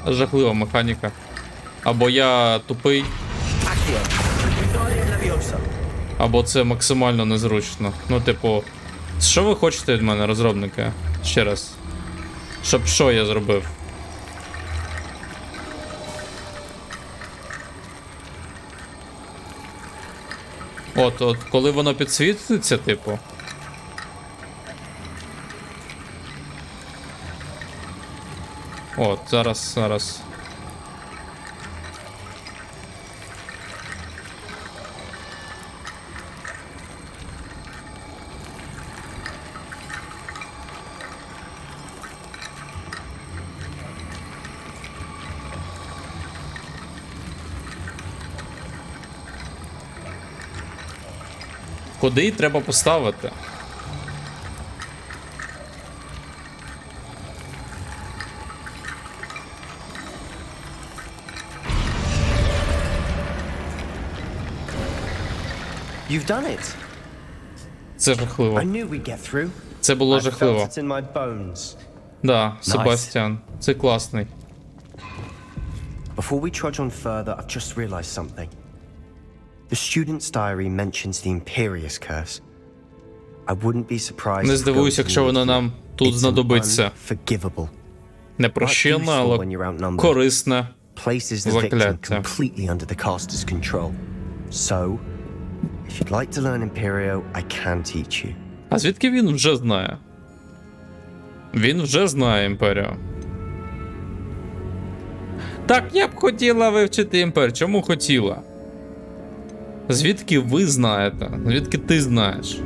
Жахлива механіка. Або я тупий, Accio. Wingardium Leviosa. або це максимально незручно. Ну, типу, що ви хочете від мене, розробники? Ще раз. Щоб що я зробив? От, коли воно підсвітиться, типу. От, зараз. Куди її треба поставити? You've done it. Це жахливо. I knew we'd get through. Це було I жахливо. felt it in my bones. Да, Себастьян. Це класний. Before we trudge on further, I've just realized something. The student's diary mentions the Imperious curse. I wouldn't be surprised. Не if здивуюсь, goes якщо воно нам тут It's знадобиться. unforgivable. Непрощенне, але корисне Places the victim закляття. completely under the caster's control. So, if you'd like to learn Imperio, I can teach you. А звідки він вже знає? Він вже знає Імперію. Так, я б хотіла вивчити Імперію. Чому хотіла? Звідки ви знаєте? Звідки ти знаєш?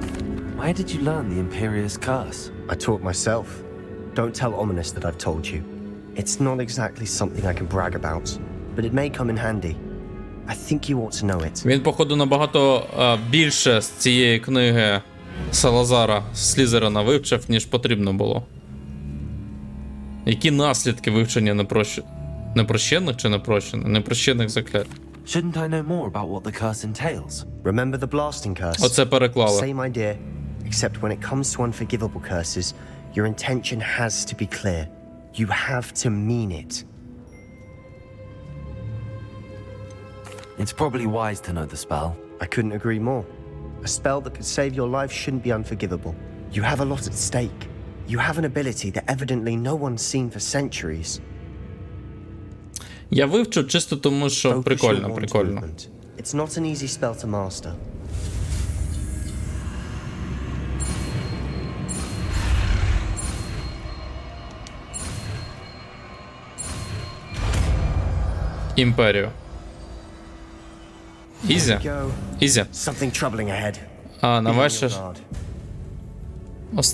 Where did you learn the Imperious curse? I taught myself. Don't tell Ominous that I've told you. It's not exactly something I can brag about, but it may come in handy. I think you ought to know it. Він, походу, набагато більше з цієї книги Салазара Слізерина вивчив, ніж потрібно було. Які наслідки вивчення непрощених чи непрощених? Непрощених заклять. Shouldn't I know more about what the curse entails? Remember the blasting curse? Оце переклали. Same idea, except when it comes to unforgivable curses, your intention has to be clear. You have to mean it. It's probably wise to know the spell. I couldn't agree more. A spell that could save your life shouldn't be unforgivable. You have a lot at stake. You have an ability that evidently no one's seen for centuries. Я вивчу чисто тому, що Focus your прикольно, wand прикольно. movement. It's not an easy spell to master. Імперію. Ізі? Go. Ізі. Something troubling ahead. А, на Be on ваше... your guard.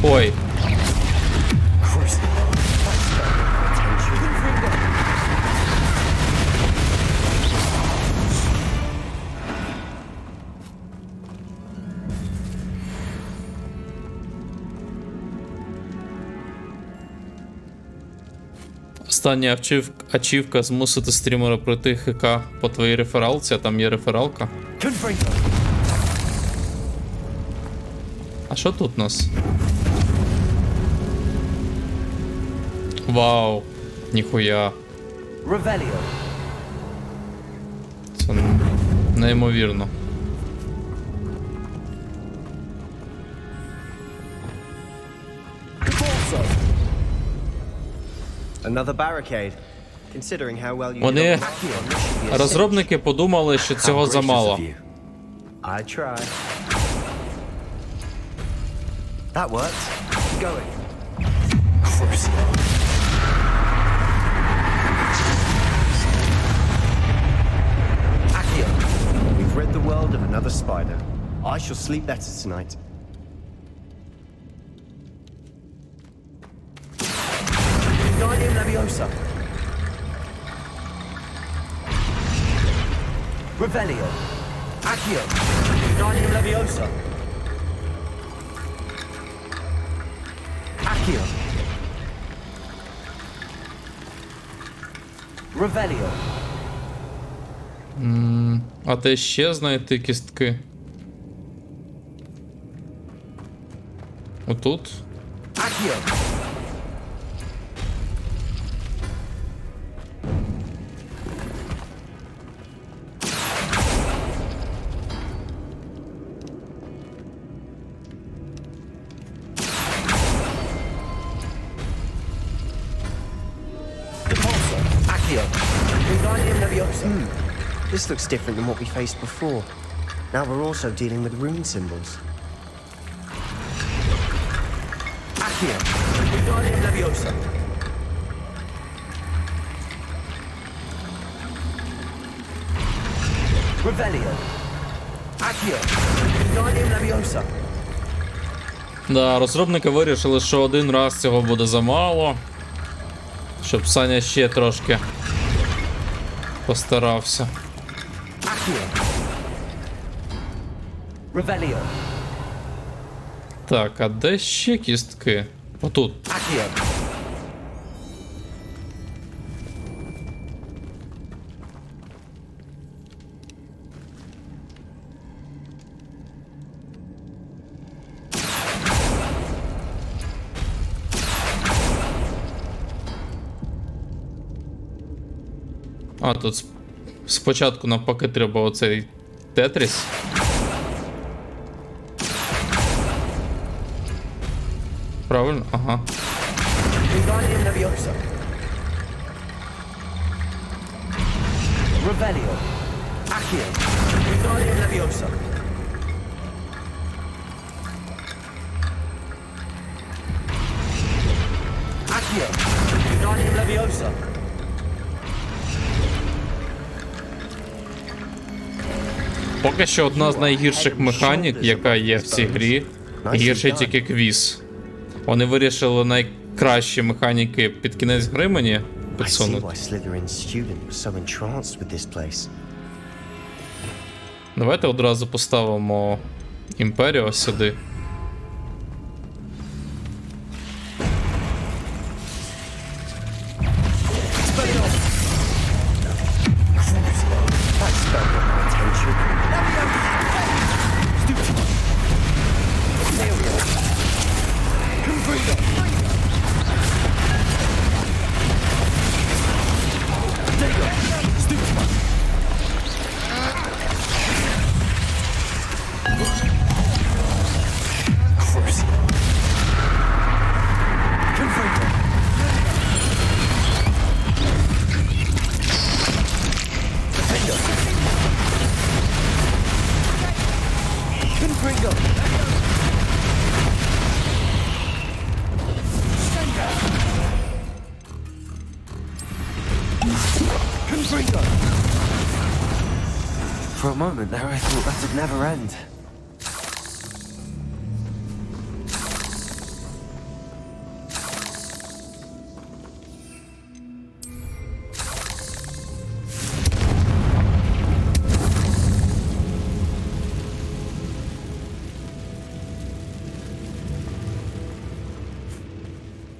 Ой. Остання ачівка змусити стрімера пройти ХК по твоїй рефералці, а там є рефералка. А що тут у нас? Вау, ніхуя. Це неймовірно. Another barricade. Considering how well you Вони, did розробники подумали, що цього замало. I try. That worked. Going. We've rid the world of another spider. I shall sleep better tonight. Leviosa. Revelio. Accio. Guardian Leviosa. Accio. Revelio. А де ще знайти кістки? Отут? Accio. This looks different than what we faced before. Now we're also dealing with rune symbols. Accio. Wingardium Leviosa. Revelio. Accio. Wingardium Leviosa. Да, розробники вирішили, що один раз цього буде замало. Щоб Саня ще трошки постарався. Revelio. Так, а де ще кістки? Отут. Accio. А, тут спочатку навпаки треба оцей Тетріс. Правильно? Ага. Wingardium Leviosa. Revelio. Accio. Wingardium Leviosa. Accio. Wingardium Leviosa. Поки що одна з найгірших механік, яка є в цій грі, гірший тільки квіз. Вони вирішили найкращі механіки під кінець гри мені I see підсунути. why Slytherin's student was so entranced with this place. Давайте одразу поставимо Імперіо сюди. That spell got my attention. For a moment there, I thought that would never end.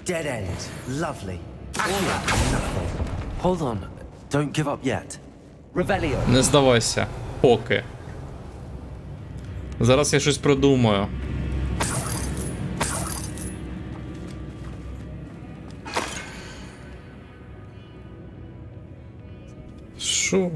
Dead end. Lovely. Hold on, don't give up yet. Revelio. Не здавайся. Поки. Зараз я щось придумаю. Що?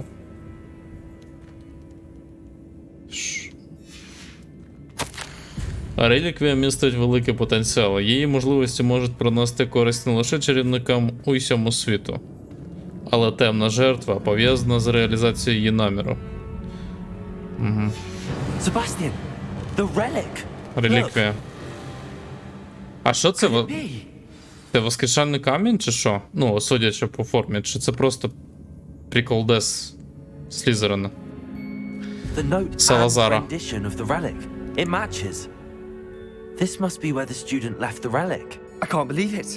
Реліквія містить великий потенціал. Її можливості можуть приносити користь не лише чарівникам у всьому світу, але темна жертва пов'язана з реалізацією її наміру. Sebastian, the relic. Реліквія. А що це? Be. Це воскрешальний камінь чи що? Ну, судячи по формі, чи це просто приколдес Слізерина? The note and Salazar. rendition of the relic. It matches. This must be where the student left the relic. I can't believe it.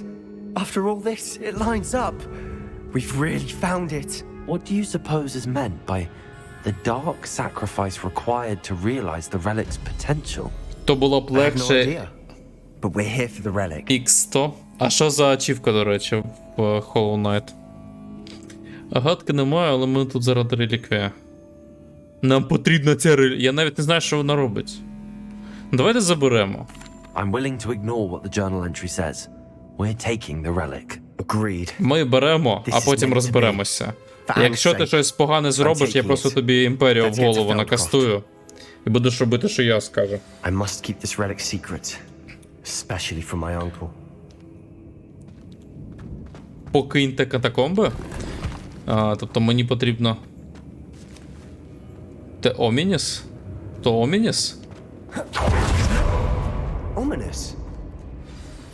After all this, it lines up. We've really found it. What do you suppose is meant by the dark sacrifice required to realize the relic's potential? То було б I have no легше idea. But we're here for the relic. X100. А що за ачівка, до речі, в Hollow Knight? Гадки немає, але ми тут заради реліквія. Нам потрібна ця реліквія. Я навіть не знаю, що вона робить. Давайте заберемо. I'm willing to ignore what the journal entry says. We're taking the relic. Agreed. Ми беремо, This а is потім meant to розберемося. be. For Якщо Anne's ти sake, щось погане зробиш, я taking просто it. тобі імперію в Let's get to голову Feldcroft. накастую. І будеш робити, що я скажу. I must keep this relic secret. Especially from my uncle. Покиньте катакомби. Тобто мені потрібно. Те Омініс? То Омініс? Ominous.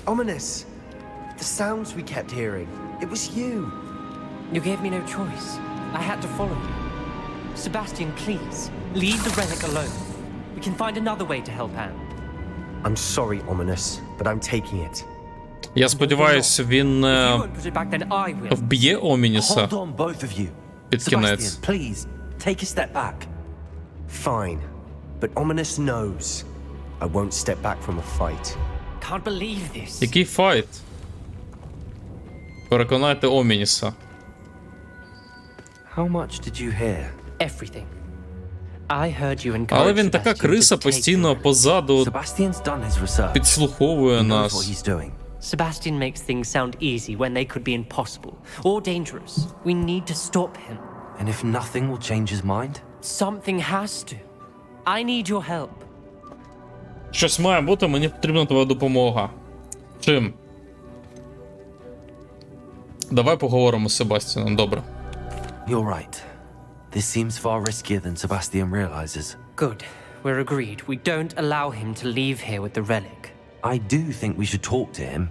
Ominous. The sounds we kept hearing. It was you. You gave me no choice. I had to follow you. Sebastian, please, leave the relic alone. We can find another way to help Anne. I'm sorry, Ominous, but I'm taking it. Я сподіваюся, він If you won't put it back, then I will. вб'є Омініса Hold on, both of you. під кінець. Sebastian, please, take a step back. Fine. But Ominous knows I won't step back from a fight. Can't believe this. Який файт? Переконайте Омініса. How much did you hear? Everything. I heard you encourage Але він така Sebastian криса to take постійно the позаду Sebastian's done his research. підслуховує He knows what нас. he's doing. Sebastian makes things sound easy when they could be impossible or dangerous. We need to stop him. And if nothing will change his mind? Something has to. I need your help. Щось має бути, мені потрібна твоя допомога. Чим? Давай поговоримо з Себастьяном, добре. You're right. This seems far riskier than Sebastian realizes. Good. We're agreed. We don't allow him to leave here with the relic. I do think we should talk to him,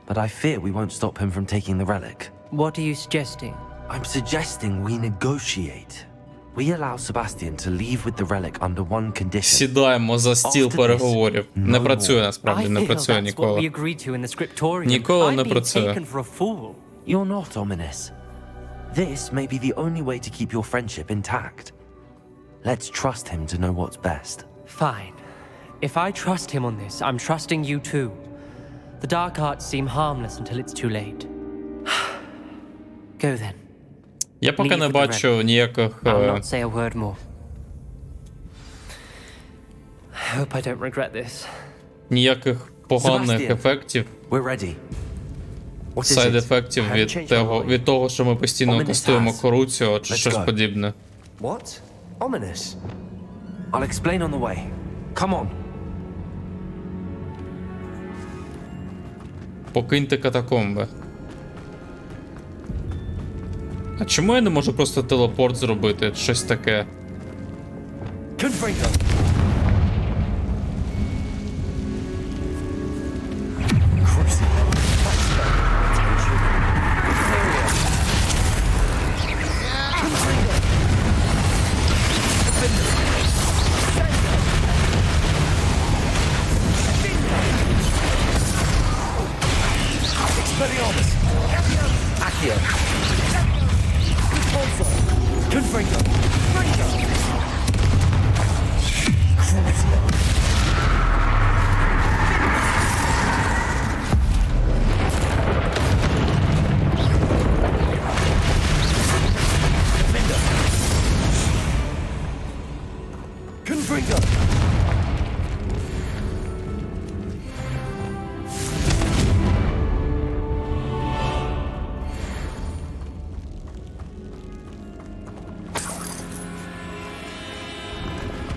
but I fear we won't stop him from taking the relic. What are you suggesting? I'm suggesting we negotiate. We allow Sebastian to leave with the relic under one condition. Сідаємо за стіл переговорів. Не працює насправді, не I feel працює that's what we ніколи. agreed to in the scriptorium. Ніколи не I'm being працює. taken for a fool. You're not ominous. This may be the only way to keep your friendship intact. Let's trust him to know what's best. Fine. If I trust him on this, I'm trusting you too. The dark arts seem harmless until it's too late. Go then. Я поки не бачу ніяких I'll not say a word more. I hope I don't regret this. ніяких поганих Sebastian. ефектів, We're ready. What is it? сайд-ефектів I haven't changed my mind. від того, що ми постійно Ominous тестуємо has. корупцію чи Let's щось go. подібне. What? Ominous? I'll explain on the way. Come on. Покиньте катакомби. А чому я не можу просто телепорт зробити? Щось таке. Confringo!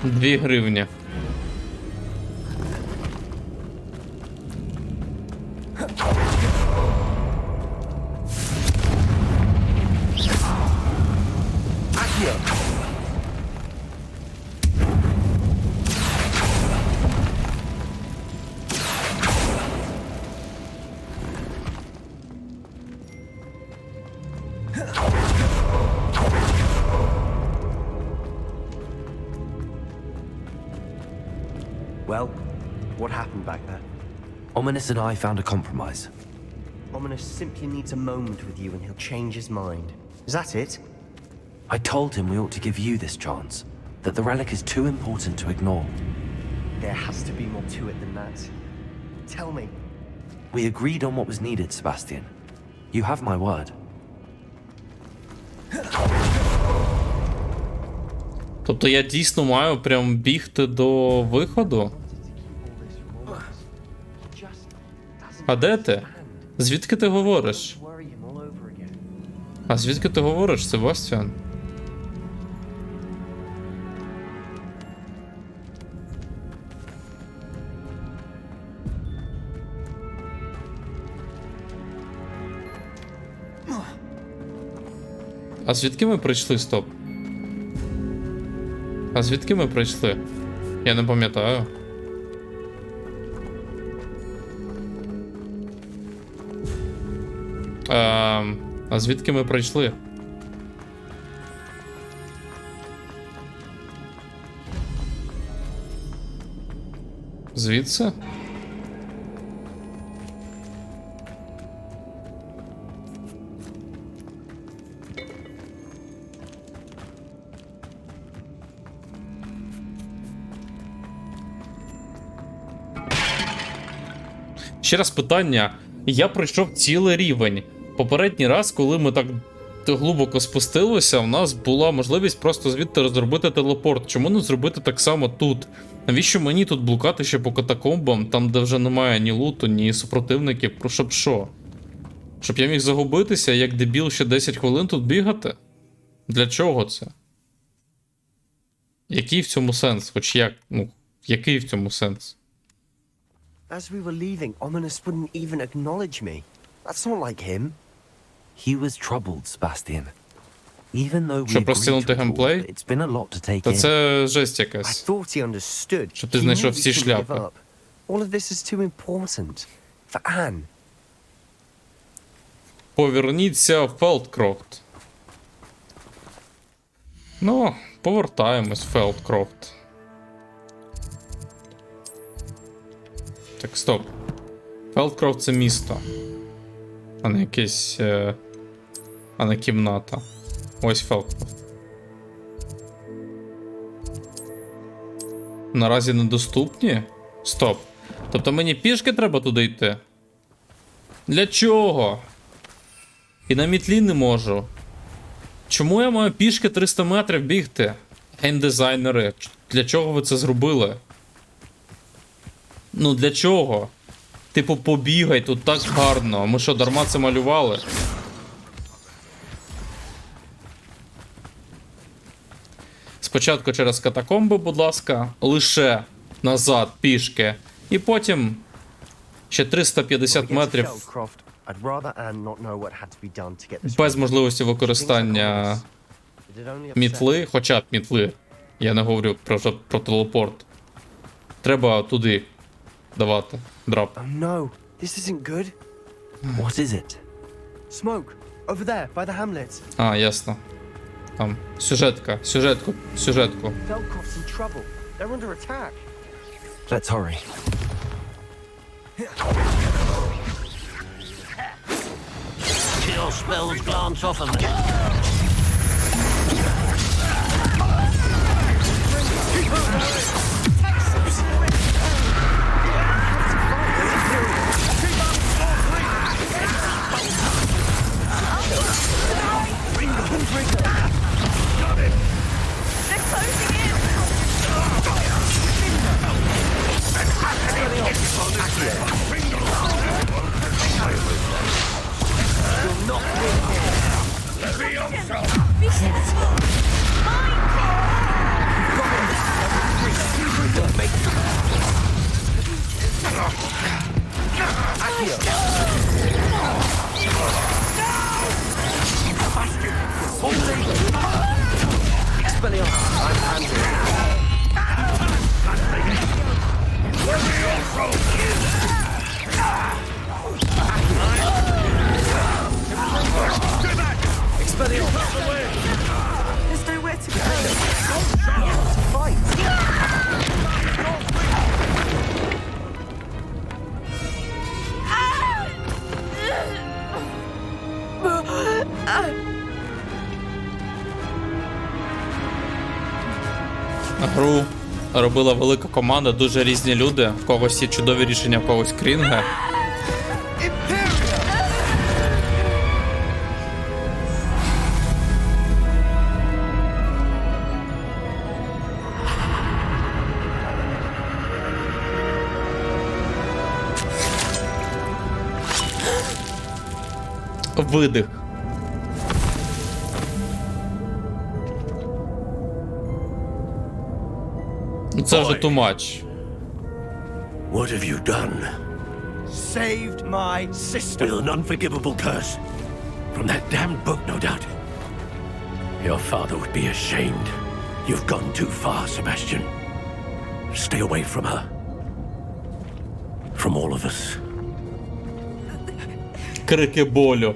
Дві гривні. Well, what happened back there? Ominous and I found a compromise. Ominous simply needs a moment with you and he'll change his mind. Is that it? I told him we ought to give you this chance, that the relic is too important to ignore. There has to be more to it than that. Tell me. We agreed on what was needed, Sebastian. You have my word. Тобто я дійсно маю прям бігти до виходу? А де ти? Звідки ти говориш? А звідки ти говориш, Себастьян? А звідки ми прийшли, стоп? А звідки ми прийшли? Я не пам'ятаю. А звідки ми прийшли? Звідси? Ще раз питання. Я пройшов цілий рівень. Попередній раз, коли ми так глибоко спустилися, у нас була можливість просто звідти зробити телепорт. Чому не зробити так само тут? Навіщо мені тут блукати ще по катакомбам, там де вже немає ні луту, ні супротивників? Щоб що? Щоб я міг загубитися, як дебіл, ще 10 хвилин тут бігати? Для чого це? Який в цьому сенс? Хоч як? Ну, який в цьому сенс? As we were leaving, Ominous wouldn't even acknowledge me. That's not like him. He was troubled, Sebastian. Even though we Щоб agreed розтягнути to record, геймплей? it's been a lot to take Та in. це жесть I якась. thought he understood. Щоб ти He знайшов knew we всі couldn't give шляпи. up. All of this is too important. For Anne. Поверніться в Фелдкрофт. Ну, повертаємось в Фелдкрофт. Так, стоп. Фелдкрофт це місто. А не якесь. А не кімната. Ось Фелдкрофт. Наразі недоступні? Стоп. Тобто мені пішки треба туди йти? Для чого? І на мітлі не можу. Чому я маю пішки 300 метрів бігти? Геймдизайнери, для чого ви це зробили? Ну для чого? Типу, побігай, тут так гарно. Ми що, дарма це малювали? Спочатку через катакомби, будь ласка, лише назад пішки. І потім ще 350 метрів I'd rather Anne not know what had to be done to get this без right. можливості використання It'd only upset мітли, хоча б мітли. Я не говорю про телепорт. Треба туди давати драп. Oh no, this isn't good. What is it? Smoke, over there, by the hamlet. А, ясно. Там сюжетку. Feldcroft's in trouble. They're under attack. Let's hurry. Your spells glance off of me. There's nowhere to go. Гру робила велика команда, дуже різні люди. В когось є чудові рішення, в когось крінги. Видих. Це вже too much. What have you done? Saved my sister. With an unforgivable curse. From that damned book, no doubt. Your father would be ashamed. You've gone too far, Sebastian. Stay away from her. From all of us. Крики болю.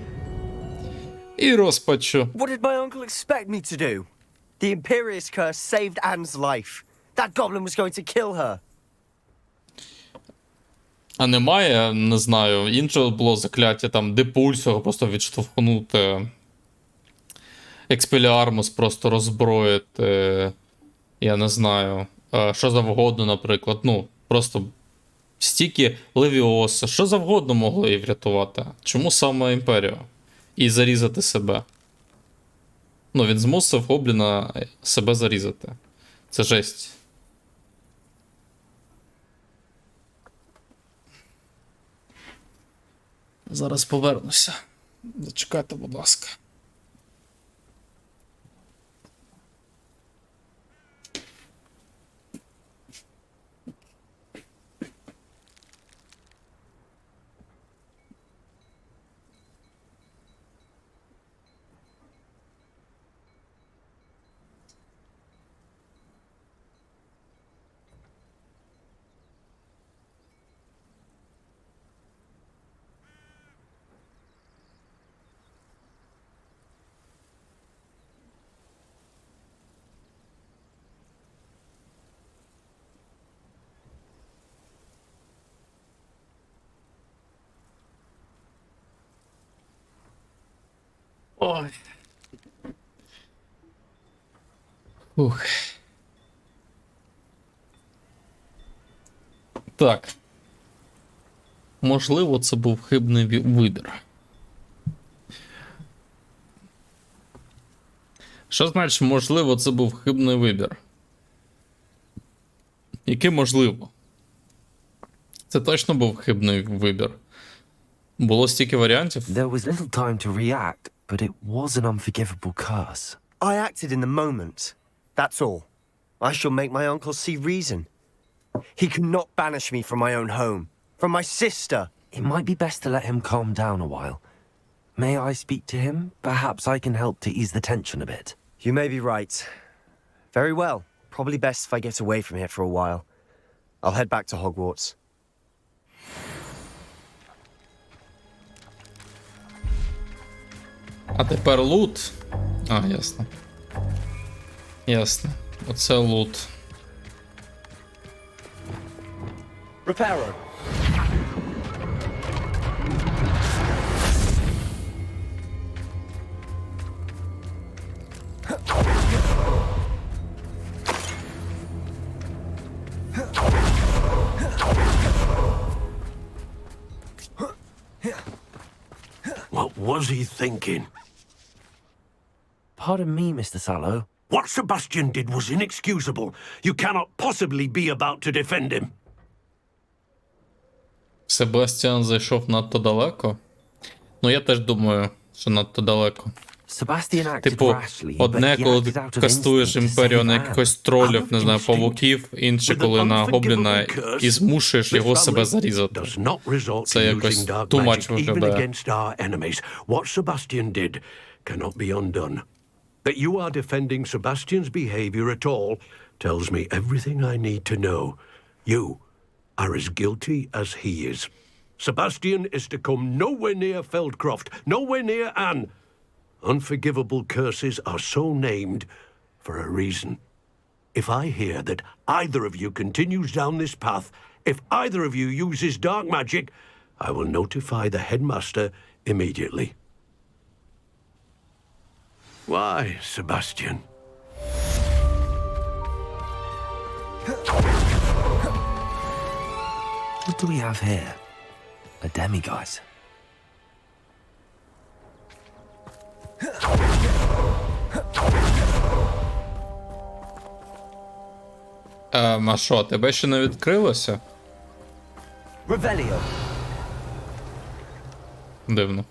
І розпачу. What did my uncle expect me to do? The Imperious curse saved Anne's life. That goblin was going to kill her. А немає, не знаю, іншого було закляття, там, Депульсього просто відштовхнути. Експеліармус просто роззброїти. Я не знаю. Що завгодно, наприклад. Ну, просто Стільки Левіоса, що завгодно могло її врятувати. Чому саме Імперію? І зарізати себе. Ну, він змусив Гобліна себе зарізати. Це жесть. Зараз повернуся. Зачекайте, будь ласка. Ой. Ух. Так. Можливо, це був хибний вибір. Що значить, можливо, це був хибний вибір? Який можливо? Це точно був хибний вибір. Було стільки варіантів. There was little time to react, but it was an unforgivable curse. I acted in the moment. That's all. I shall make my uncle see reason. He cannot banish me from my own home. From my sister. It might be best to let him calm down a while. May I speak to him? Perhaps I can help to ease the tension a bit. You may be right. Very well. Probably best if I get away from here for a while. I'll head back to Hogwarts. А тепер лут. А, ясно. Ясно. Оце лут. Reparo. What was he thinking? Pardon me, Mr. Sallow. What Sebastian did was inexcusable. You cannot possibly be about to defend him. Себастьян зайшов надто далеко. Ну, я теж думаю, що надто далеко. Sebastian acted Типу, rashly, одне, but he коли acted ти out of кастуєш instinct to імперію на save якихось Anne. тролів, не знаю, павуків, інше, коли на гобліна, і змушуєш його себе зарізати. Це якось too much виглядає. What Sebastian did cannot be undone. That you are defending Sebastian's behavior at all tells me everything I need to know. You are as guilty as he is. Sebastian is to come nowhere near Feldcroft, nowhere near Anne. Unforgivable curses are so named for a reason. If I hear that either of you continues down this path, if either of you uses dark magic, I will notify the headmaster immediately. Why, Sebastian? What do we have here? A demiguise. А що, тебе ще не відкрилося? Revelio. Дивно.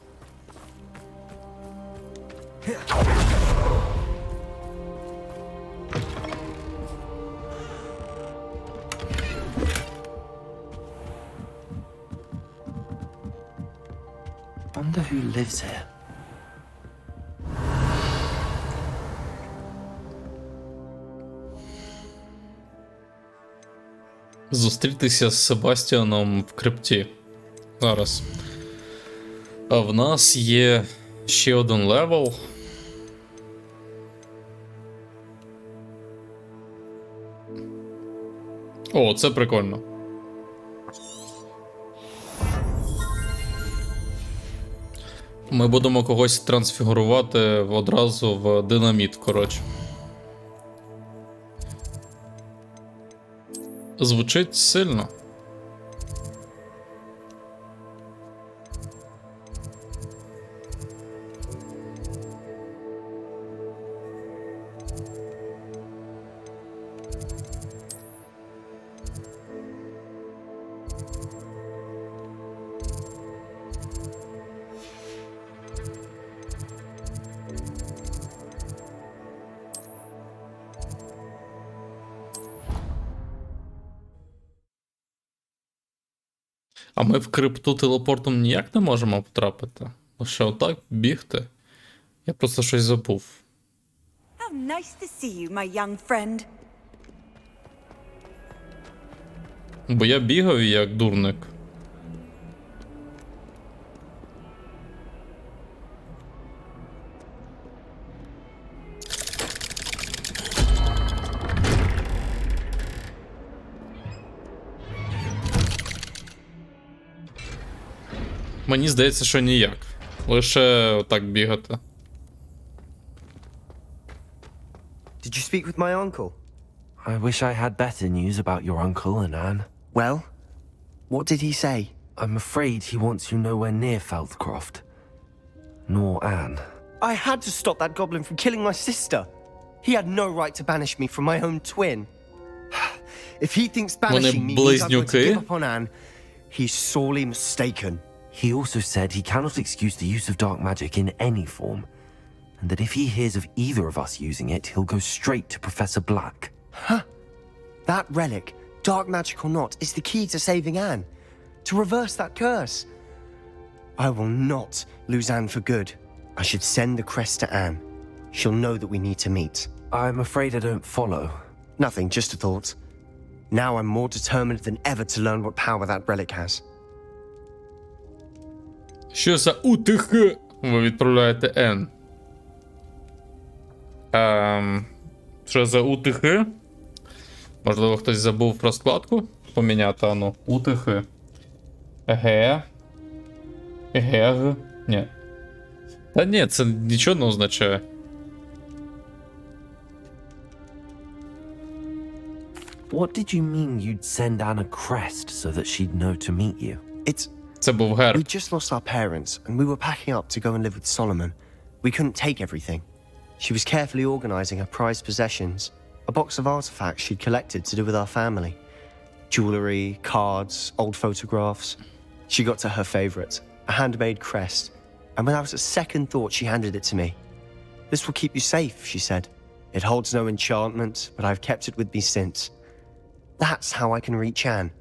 Wonder who lives here. Зустрітися з Себастьяном в крипті. Зараз. А в нас є ще один левел. О, це прикольно. Ми будемо когось трансфігурувати одразу в динаміт, коротше. Звучить сильно. А ми в крипту телепортом ніяк не можемо потрапити? Лише отак бігти? Я просто щось забув. How nice to see you, my young friend. Бо я бігав як дурник. Мені здається, що ніяк. Лише отак бігати. Did you speak with my uncle? I wish I had better news about your uncle and Anne. Well, what did he say? I'm afraid he wants you nowhere near Feldcroft. Nor Anne. I had to stop that goblin from killing my sister. He had no right to banish me from my own twin. If he thinks banishing me means I'm going to give up on Anne, he's sorely mistaken. He also said he cannot excuse the use of dark magic in any form, and that if he hears of either of us using it, he'll go straight to Professor Black. Huh? That relic, dark magic or not, is the key to saving Anne. To reverse that curse. I will not lose Anne for good. I should send the crest to Anne. She'll know that we need to meet. I'm afraid I don't follow. Nothing, just a thought. Now I'm more determined than ever to learn what power that relic has. Що за утихи ви відправляєте Н? Що за утихи? Можливо, хтось забув розкладку поміняти, ану. Утихи. Еге. Еге. Ні. Та ні, це нічого не означає. What did you mean you'd send Anne a crest so that she'd know to meet you? It's... Це був герб. We just lost our parents, and we were packing up to go and live with Solomon. We couldn't take everything. She was carefully organizing her prized possessions, a box of artifacts she'd collected to do with our family. Jewelry, cards, old photographs. She got to her favorite, a handmade crest, and without a second thought she handed it to me. This will keep you safe, she said. It holds no enchantment, but I've kept it with me since. That's how I can reach Anne.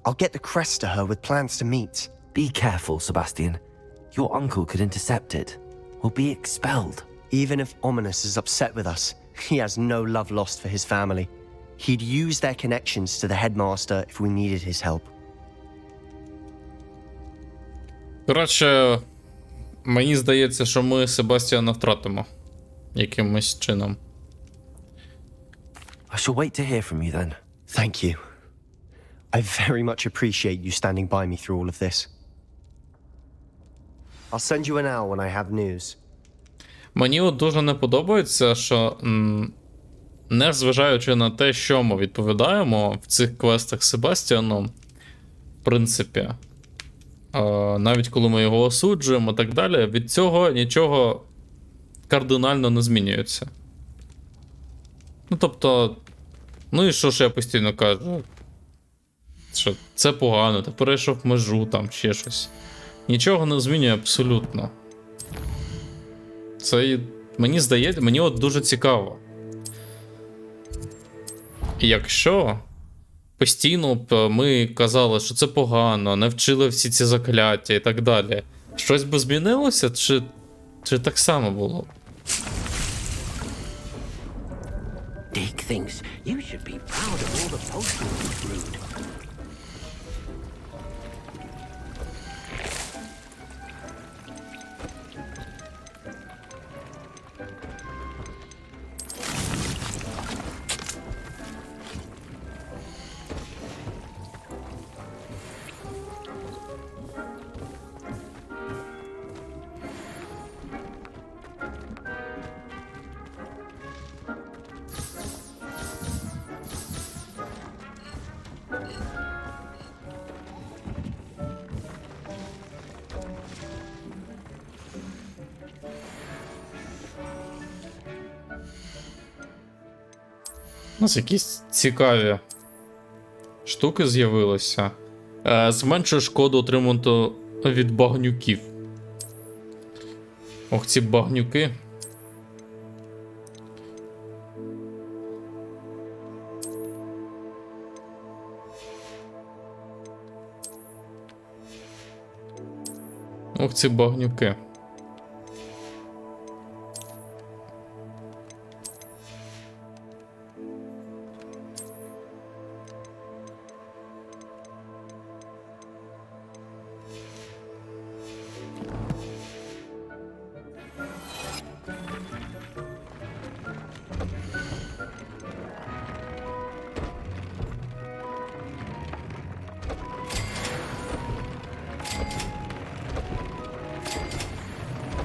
I'll get the crest to her with plans to meet. Be careful, Sebastian. Your uncle could intercept it. We'll be expelled. Even if Ominous is upset with us, he has no love lost for his family. He'd use their connections to the headmaster if we needed his help. Коротше, мені здається, що ми Себастьяна втратимо. Якимось чином. I shall wait to hear from you then. Thank you. I very much appreciate you standing by me through all of this. I'll send you an hour when I have news. Мені от дуже не подобається, що не зважаючи на те, що ми відповідаємо в цих квестах Себастьяну, в принципі, навіть коли ми його осуджуємо і так далі, від цього нічого кардинально не змінюється. Ну, тобто, ну і що ж я постійно кажу? Що це погано, ти перейшов межу, там ще щось. Нічого не змінює абсолютно. Це, мені здається, мені от дуже цікаво. Якщо постійно б ми казали, що це погано, не вчили всі ці закляття і так далі, щось би змінилося, чи так само було? Dick thinks you should be proud of all the potions you brewed. У нас якісь цікаві штуки з'явилися. Зменшує шкоду отриману від багнюків. Ох, ці багнюки. Ох, ці багнюки.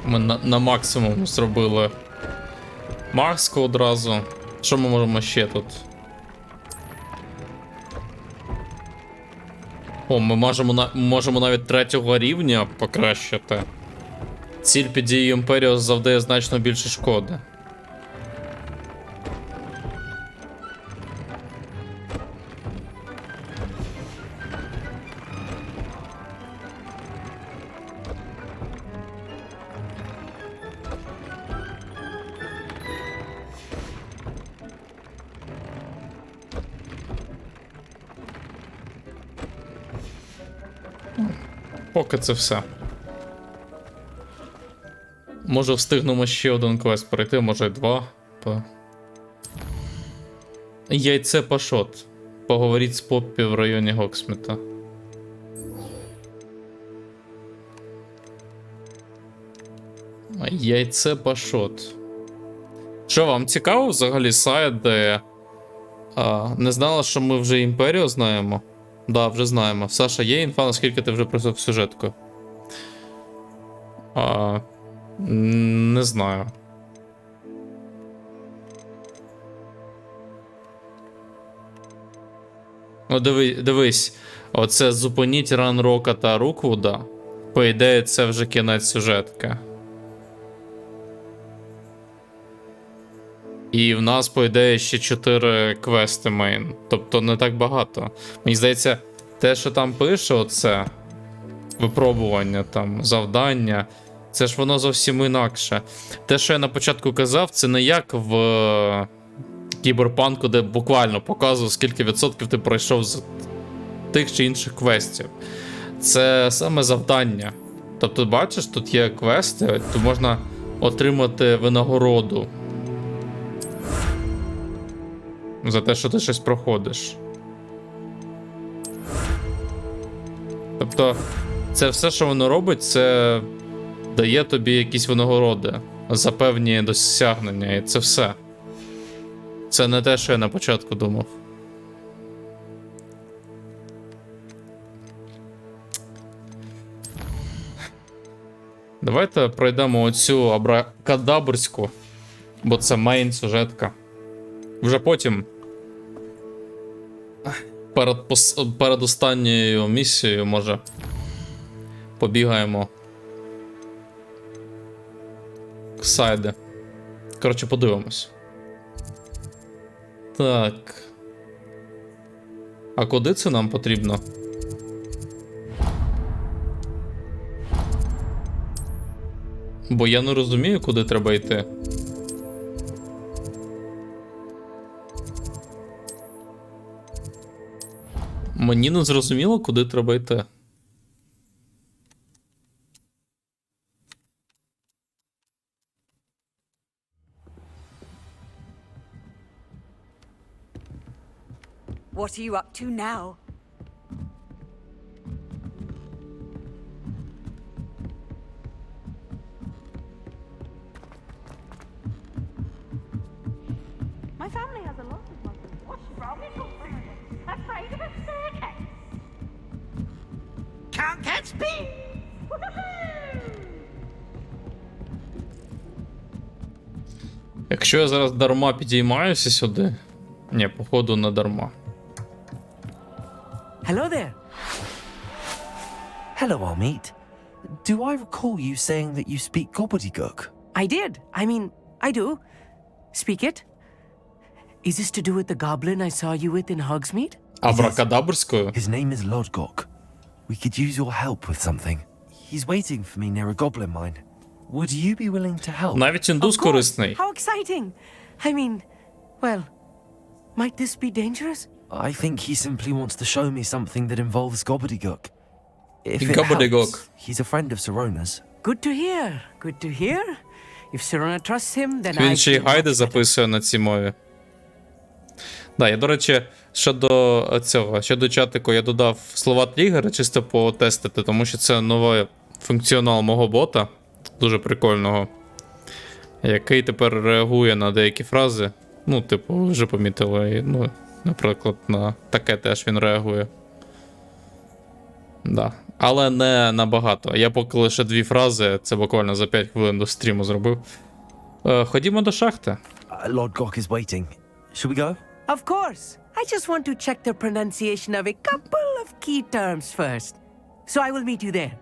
Ми на максимум зробили маску одразу. Що ми можемо ще тут? О, ми можемо навіть 3-го рівня покращити. Ціль під дією Імперіус завдає значно більше шкоди. Поки це все. Може встигнемо ще один квест пройти, може й 2. Яйце Пашот. Поговоріть з Поппі в районі Гоксміта. Яйце Пашот. Що, вам цікаво взагалі сайт, де... не знала, що ми вже Імперію знаємо? Да, вже знаємо. Саша, є інфа, наскільки ти вже пройшов сюжетку? Не знаю. Ну, дивись. Оце зупиніть ран Рока та Руквуда. По ідеї, це вже кінець сюжетки. І в нас, по ідеї, ще 4 квести мейн. Тобто не так багато. Мені здається, те, що там пише, оце випробування, там, завдання, це ж воно зовсім інакше. Те, що я на початку казав, це не як в Кіберпанку, де буквально показував, скільки відсотків ти пройшов з тих чи інших квестів. Це саме завдання. Тобто, бачиш, тут є квести, то можна отримати винагороду за те, що ти щось проходиш. Тобто, це все, що воно робить, це дає тобі якісь винагороди за певні досягнення, і це все. Це не те, що я на початку думав. Давайте пройдемо оцю абракадабрську, бо це мейн сюжетка. Вже потім перед останньою місією, може, побігаємо к сайди. Коротше, подивимось. Так. А куди це нам потрібно? Бо я не розумію, куди треба йти. Мені не зрозуміло, куди треба йти. What are you up to now? My family has a lot of mothers. What's wrong with your family? Afraid of a staircase? Can't catch me! Якщо я зараз дарма підіймаюся сюди... Ні, походу не дарма. Hello there. Hello, Armeet. Do I recall you saying that you speak gobbledygook? I did. I mean, I do. Speak it. Is this to do with the goblin I saw you with in Hogsmeade? Абракадабрською? His name is Lodgok. We could use your help with something. He's waiting for me near a goblin mine. Would you be willing to help? Навіть індус корисний. How exciting. I mean, well, might this be dangerous? I think he simply wants to show me something that involves gobbledygook. If it Gobbledygook. helps, he's a friend of Sirona's. Good to hear. Good to hear. If Sirona trusts him, then Він I ще й feel гайди much better. записує на цій мові. Да, я, до речі, щодо чатику, я додав слова тригери чисто потестити, тому що це новий функціонал мого бота, дуже прикольного, який тепер реагує на деякі фрази. Ну, типу, ви вже помітили, ну, наприклад, на таке теж він реагує. Да. Але не набагато. Я поки лише 2 фрази, це буквально за 5 хвилин до стріму зробив. Ходімо до шахти. Lord Gok is waiting. Shall we go? Of course. I just want to check the pronunciation of a couple of key terms first. So I will meet you there.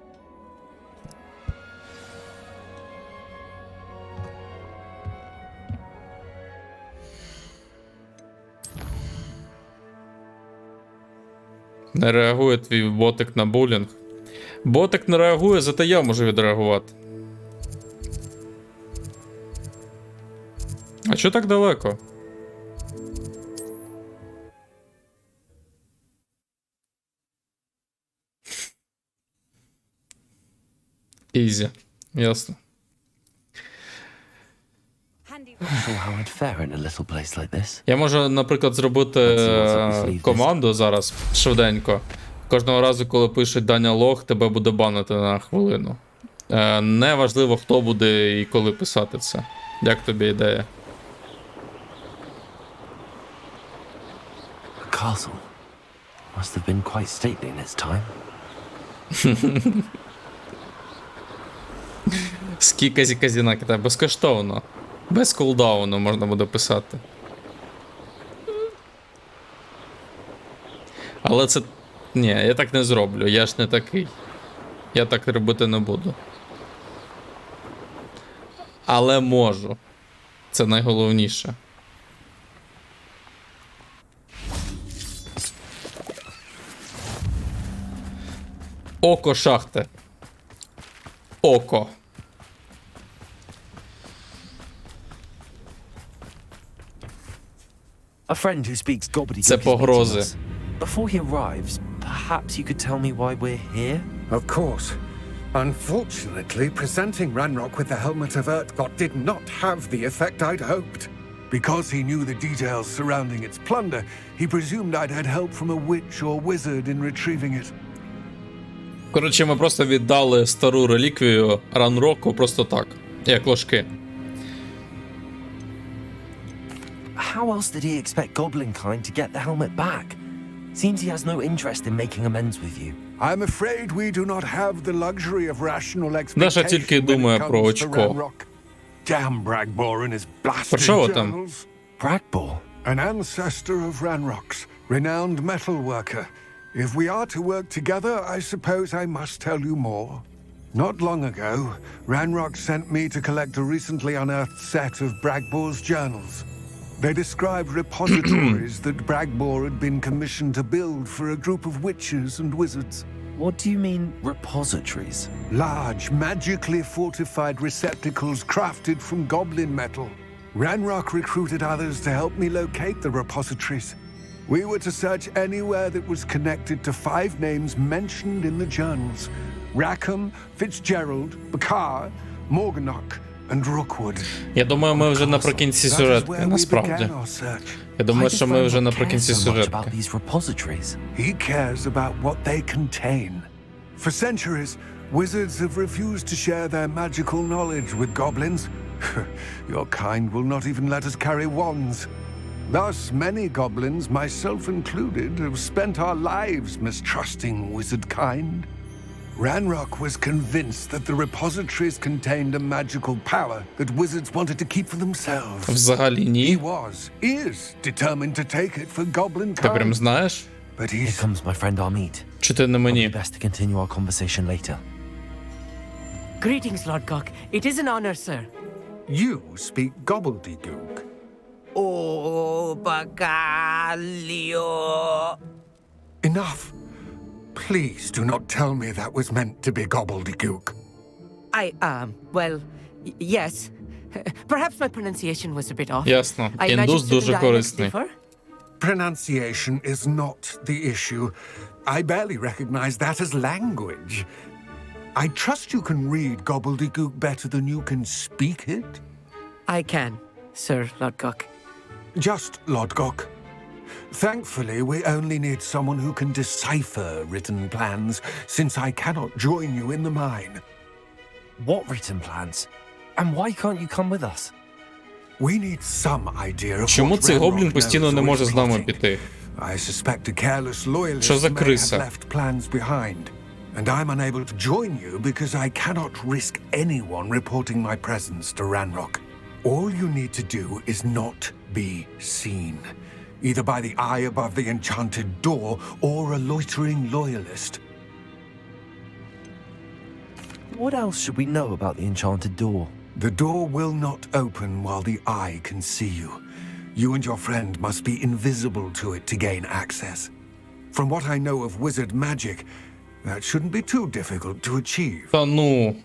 Не реагує твій ботик на булінг. Ботик не реагує, зате я можу відреагувати. А чого так далеко? Ізі. Ясно. How I'd fare in a little place like this. Я можу, наприклад, зробити команду зараз швиденько. Кожного разу, коли пишуть Даня лох, тебе буде банити на хвилину. Не важливо, хто буде і коли писати це. Як тобі ідея? The castle must have been quite stately in its time. Скільки казіна кита безкоштовно. Без кулдауну можна буде писати. Але це... Ні, я так не зроблю, я ж не такий. Я так робити не буду. Але можу. Це найголовніше. Око шахти. Око. A friend who speaks gobbledygook Це is meeting погрози. us. Before he arrives, perhaps you could tell me why we're here? Of course. Unfortunately, presenting Ranrock with the helmet of Urtkot did not have the effect I'd hoped. Because he knew the details surrounding its plunder, he presumed I'd had help from a witch or wizard in retrieving it. Коротше, ми просто віддали стару реліквію Ранроку просто так, як ложки. How else did he expect Goblinkind to get the helmet back? Seems he has no interest in making amends with you. I'm afraid we do not have the luxury of rational Даша тільки expectation when думає it про comes to очко. Ranrock. Damn Bragbor and his blasted Про що ви там? journals. Bragbor? An ancestor of Ranrock's, renowned metalworker. If we are to work together, I suppose I must tell you more. Not long ago, Ranrock sent me to collect a recently unearthed set of Bragbor's journals. They described repositories that Bragbor had been commissioned to build for a group of witches and wizards. What do you mean, repositories? Large, magically fortified receptacles crafted from goblin metal. Ranrock recruited others to help me locate the repositories. We were to search anywhere that was connected to 5 names mentioned in the journals: Rackham, Fitzgerald, Bakar, Morganach, and Rookwood. Я думаю, ми вже наприкінці сюжетки, насправді. Я думаю, що ми вже наприкінці сюжетки. He cares about what they contain. For centuries, wizards have refused to share their magical knowledge with goblins. Your kind will not even let us carry wands. Thus, many goblins, myself included, have spent our lives mistrusting wizard kind. Ranrock was convinced that the repositories contained a magical power that wizards wanted to keep for themselves. Взагалі ні. He is determined to take it for goblin Ти прям kind. знаєш? But Here he's comes my friend Armid. Чи ти не мені? Best to continue our conversation later. Greetings, Lord Gok. It is an honor, sir. You speak gobbledygook. Oh, Bagalio. Enough. Please do not tell me that was meant to be gobbledygook. Well, yes. Perhaps my pronunciation was a bit off. Ясно. I imagine Індус certain дуже dialects корисний. differ. Pronunciation is not the issue. I barely recognize that as language. I trust you can read gobbledygook better than you can speak it? I can, Sir Lodgok. Just Lodgok. Thankfully, we only need someone who can decipher written plans, since I cannot join you in the mine. What written plans? And why can't you come with us? We need some idea of Чому what цей гоблін Ranrock постійно knows не or може is з нами plotting. піти? I suspect a careless loyalist Що за may have криса? left plans behind, and I'm unable to join you because I cannot risk anyone reporting my presence to Ranrock. All you need to do is not be seen, either by the eye above the enchanted door or a loitering loyalist. What else should we know about the enchanted door? The door will not open while the eye can see you. You and your friend must be invisible to it to gain access. From what I know of wizard magic, that shouldn't be too difficult to achieve. Та ну.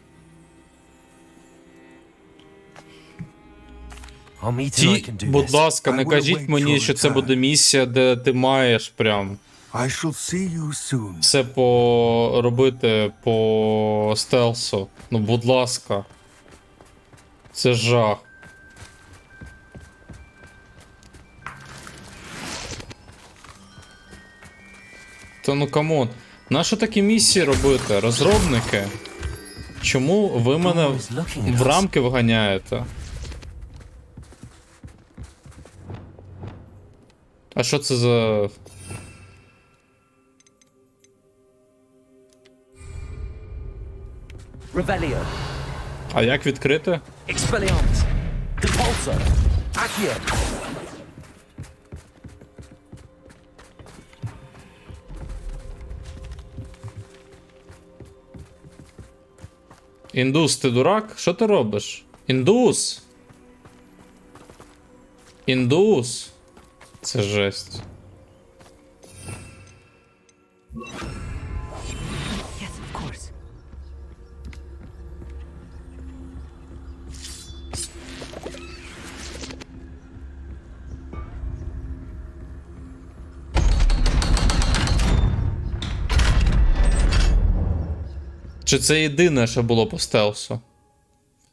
I'll meet and I can do Будь this. ласка, I не will кажіть await мені, your що це return. буде місія, де ти маєш прям I shall see you soon. все робити по стелсу. Ну, будь ласка. Це жах. Та ну камон. Нащо такі місії робити, розробники? Чому ви мене в рамки вганяєте? А що це за... Revelio. А як відкрити? Expelliarmus. Depulso. Accio. Індус, ти дурак? Що ти робиш? Індус! Індус! Це жесть. Yes, of course. Чи це єдине, що було по стелсу?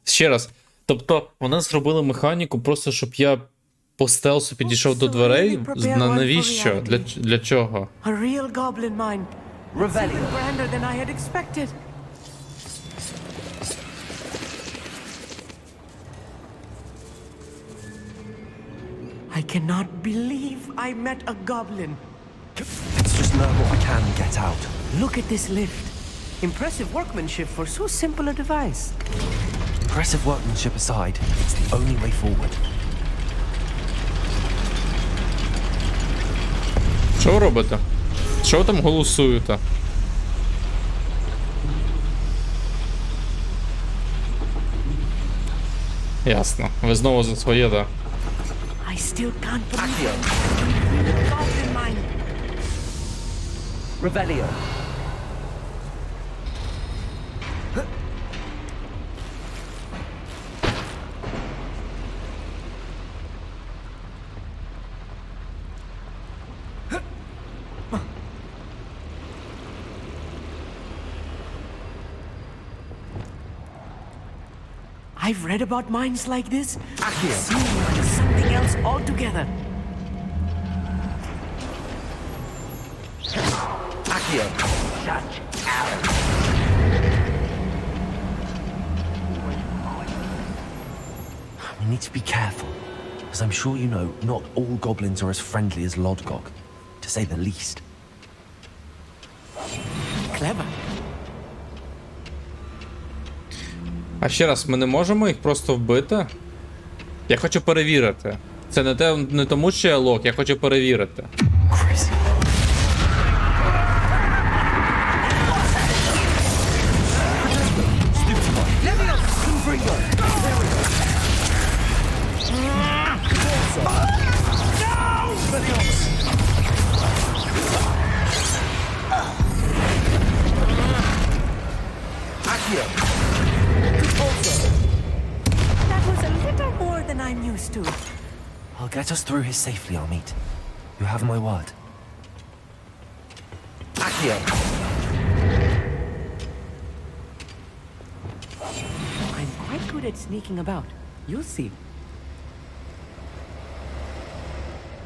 Ще раз. Тобто, вони зробили механіку просто, щоб я по стелсу підійшов до дверей? Навіщо? Для чого? A real goblin mine. Revelio. Grander than I had expected. I cannot believe I met a goblin. Let's just learn what I can and get out. Look at this lift. Impressive workmanship for so simple a device. Impressive workmanship aside, it's the only way forward. Що ви робите? Що ви там голосуєте? Ясно. Ви знову за своє, да? I still can't believe it. A goblin mine. Revelio. I've read about mines like this. Seeming is something else altogether. Accio. We need to be careful, as I'm sure you know, not all goblins are as friendly as Lodgok, to say the least. Clever. А ще раз, ми не можемо їх просто вбити? Я хочу перевірити. Це не тому, що я лох, я хочу перевірити. Crazy. That was a little more than I'm used to. I'll get us through here safely, I'll meet. You have my word. Accio! I'm quite good at sneaking about. You'll see.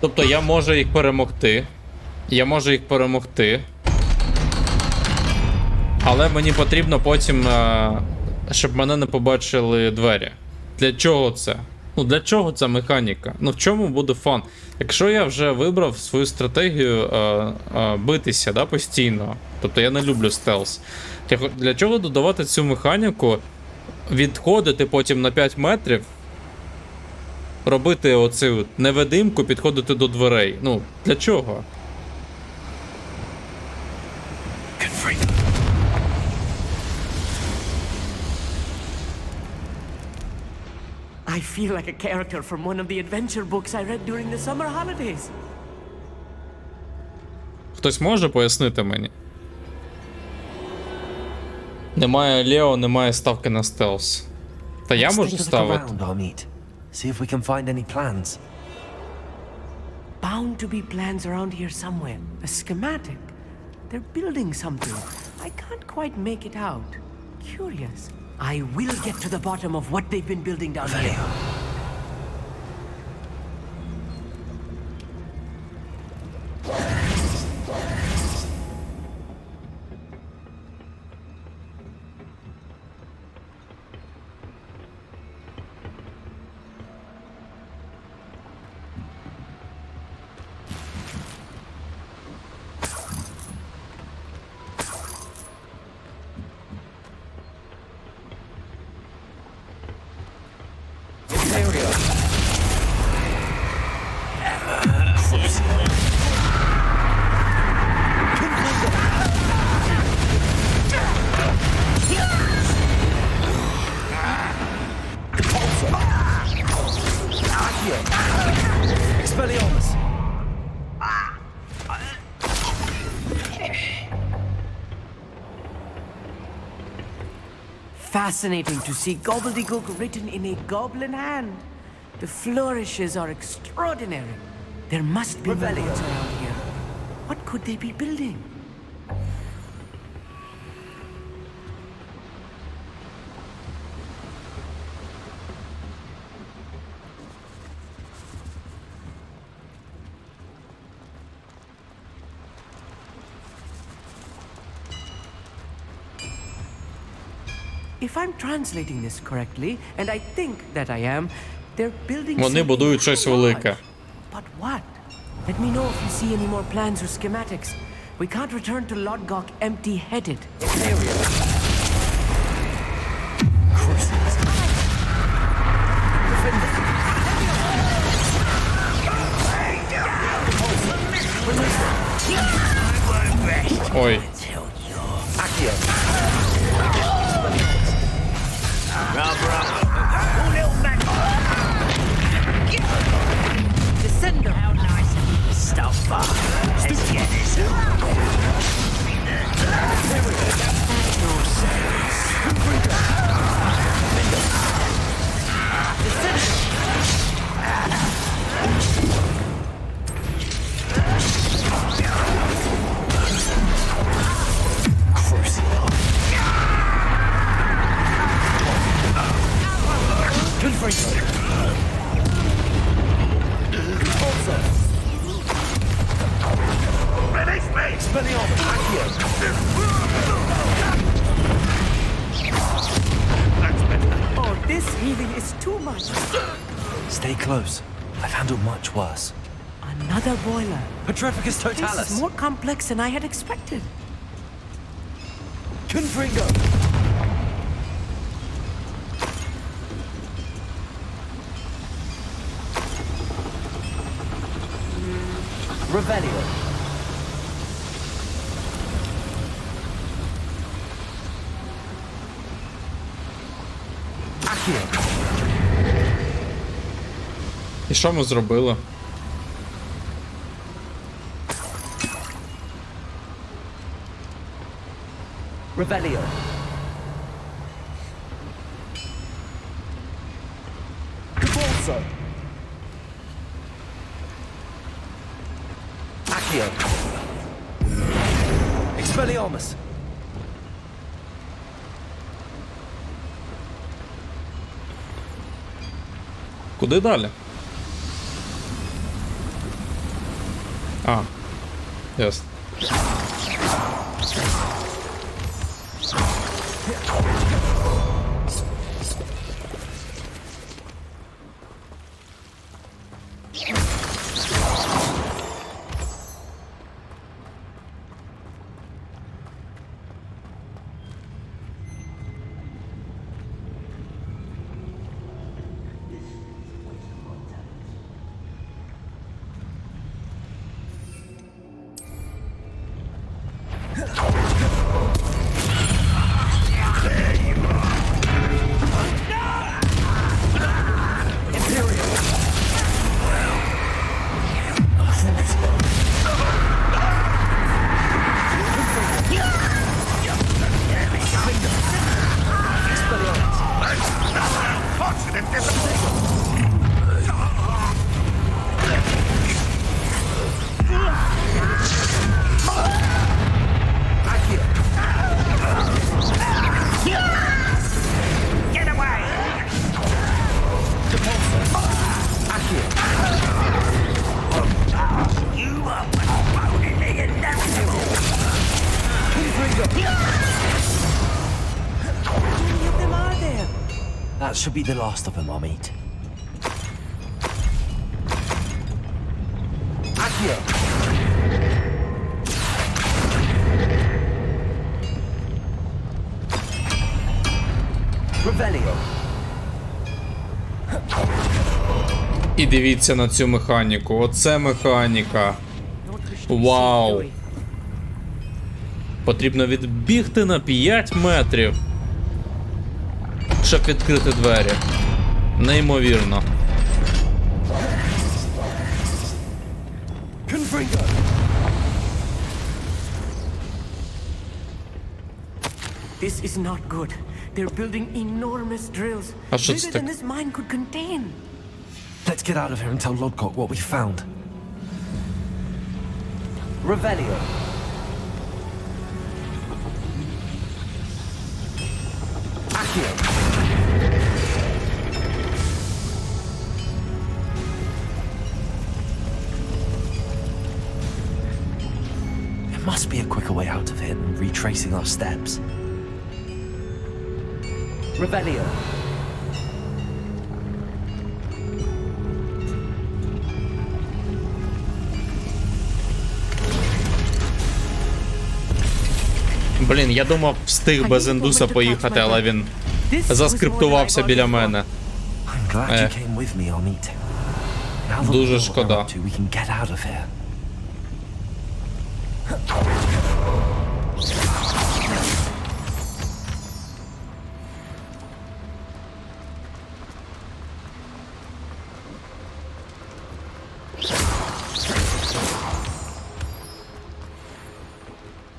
Тобто я можу їх перемогти. Але мені потрібно потім, щоб мене не побачили двері. Для чого це? Ну, для чого ця механіка? Ну, в чому буде фан? Якщо я вже вибрав свою стратегію битися, да, постійно, тобто я не люблю стелс, для чого додавати цю механіку, відходити потім на 5 метрів, робити оцю невидимку, підходити до дверей? Ну, для чого? I feel like a character from one of the adventure books I read during the summer holidays. Хтось може пояснити мені? Немає Лео, немає ставки на стелс. Та я можу ставити. See if we can find any plans. Bound to be plans around here somewhere. A schematic. They're building something. I can't quite make it out. Curious. I will get to the bottom of what they've been building down here. Fascinating to see gobbledygook written in a goblin hand. The flourishes are extraordinary. There must be rebellions around here. What could they be building? If I'm translating this correctly, and I think that I am, they're building Вони будують щось велике. But what? Let me know if you see any more plans or schematics. We can't return to Lodgok empty-headed. Ой. Descender. How nice of you to stop by. Let's get this Oh, this healing is too much. Stay close. I've handled much worse. Another boiler. Petrificus This totalis. is more complex than I had expected. Confringo. Revelio. Accio. І що ми зробили? Revelio. Caborso. Accio. Expelliarmus. Куди далі? А, ясно. That should be the last of them, I'll meet. Accio. Revelio. І дивіться на цю механіку. Оце механіка. Вау. Потрібно відбігти на 5 метрів, щоб відкрити двері. Неймовірно. This is not good. They're building enormous drills. А що Bigger це than таке? this mine could contain. Let's get out of here and tell Lodgok what we found. Revelio. Accio. There must be a quicker way out of here than retracing our steps. Revelio. Блін, я думав, встиг без індуса поїхати, але він заскриптувався біля мене. Дуже шкода.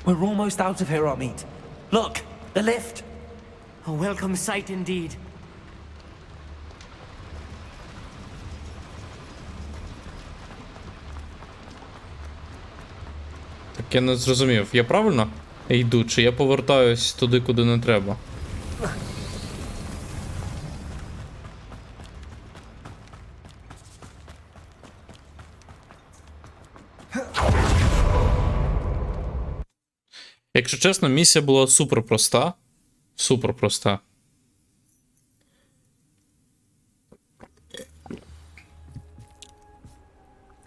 We're almost out of here, Amit. Look, the lift. A welcome sight indeed. Так я не зрозумів, я правильно йду, чи я повертаюсь туди, куди не треба? Якщо чесно, місія була супер проста. Супер проста.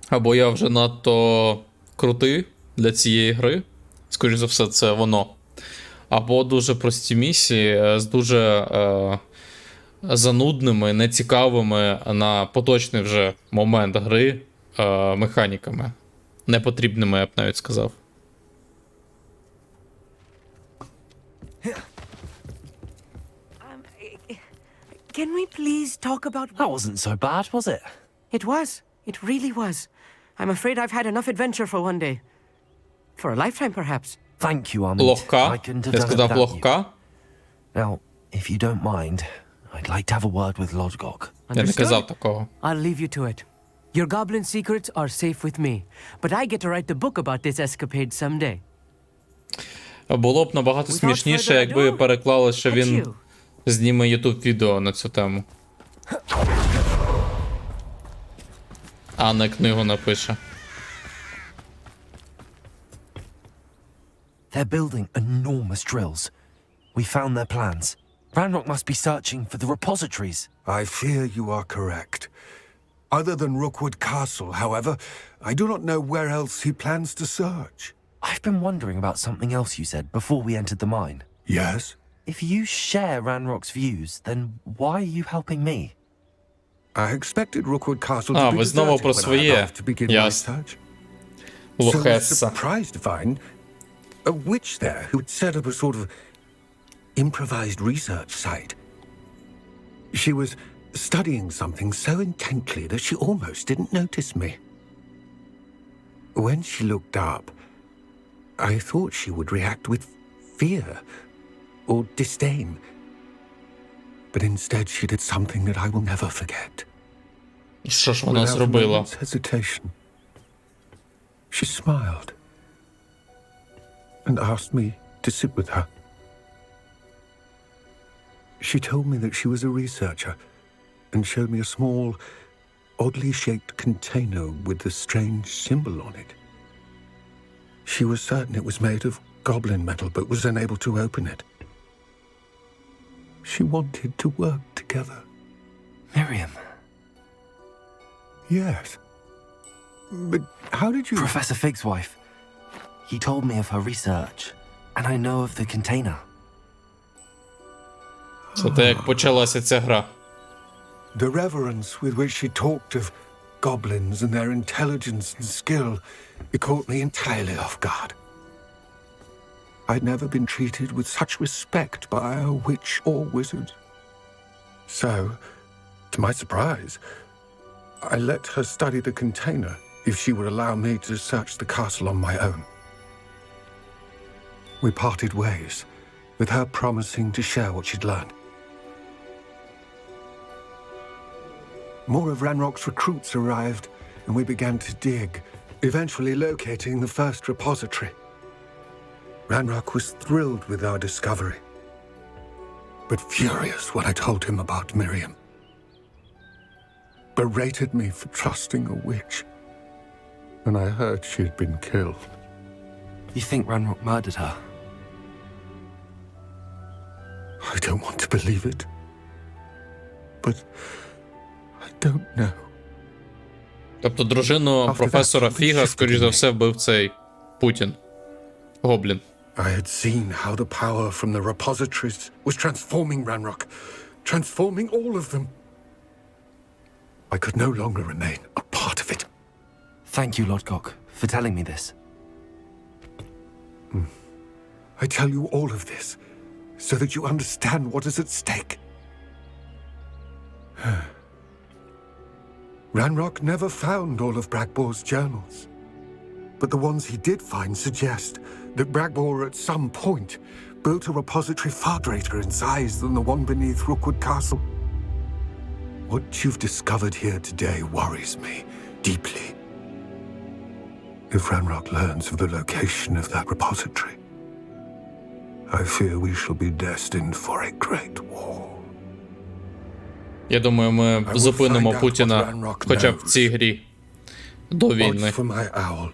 Або я вже надто крутий для цієї гри. Скоріше за все, це воно. Або дуже прості місії з дуже занудними, нецікавими на поточний вже момент гри механіками. Непотрібними, я б навіть сказав. Can we please talk about... That wasn't so bad, was it? It was. It really was. I'm afraid I've had enough adventure for one day. For a lifetime, perhaps. Thank you, Amit. Ловка. I couldn't have Я done it сказав without you. ловка. Now, if you don't mind, I'd like to have a word with Lodgok. Я не казав такого. I'll leave you to it. Your goblin secrets are safe with me, but I get to write the book about this escapade someday. Було б набагато смішніше, якби переклали, що він зніме YouTube відео на цю тему. А не книгу напише. They're building enormous drills. We found their plans. Ranrock must be searching for the repositories. I fear you are correct. Other than Rookwood Castle, however, I do not know where else he plans to search. I've been wondering about something else you said before we entered the mine. Yes? If you share Ranrock's views, then why are you helping me? I expected Rookwood Castle to be ви знову про deserted when I своє. left to begin my Ясно. search. So I was Лохесса. surprised to find a witch there who had set up a sort of improvised research site. She was studying something so intently that she almost didn't notice me. When she looked up, I thought she would react with fear or disdain. But instead she did something that I will never forget. І що ж вона Without a зробила? moment's hesitation, she smiled and asked me to sit with her. She told me that she was a researcher and showed me a small, oddly shaped container with a strange symbol on it. She was certain it was made of goblin metal but was unable to open it. She wanted to work together. Miriam. Yes. But how did you... Professor Fig's wife. He told me of her research, and I know of the container. Це те, як почалася ця гра. The reverence with which she talked of goblins and their intelligence and skill, it caught me entirely off guard. I'd never been treated with such respect by a witch or wizard. So, to my surprise, I let her study the container if she would allow me to search the castle on my own. We parted ways, with her promising to share what she'd learned. More of Ranrock's recruits arrived, and we began to dig, eventually locating the first repository. Ranrock was thrilled with our discovery, but furious when I told him about Miriam. Berated me for trusting a witch, and I heard she had been killed. You think Ranrock murdered her? I don't want to believe it, but I don't know. Тобто дружину професора Фіга, скоріш за все, вбив цей Путін. Гоблін. I had seen how the power from the repositories was transforming Ranrock, transforming all of them. I could no longer remain a part of it. Thank you, Lodgok, for telling me this. I tell you all of this so that you understand what is at stake. Ranrock never found all of Bragbor's journals, but the ones he did find suggest that Bragbor at some point built a repository far greater in size than the one beneath Rookwood Castle. What you've discovered here today worries me deeply. If Ranrock learns of the location of that repository, I fear we shall be destined for a great war. Я думаю, ми зупинимо Путіна хоча б в цій грі до війни. Watch for my owl.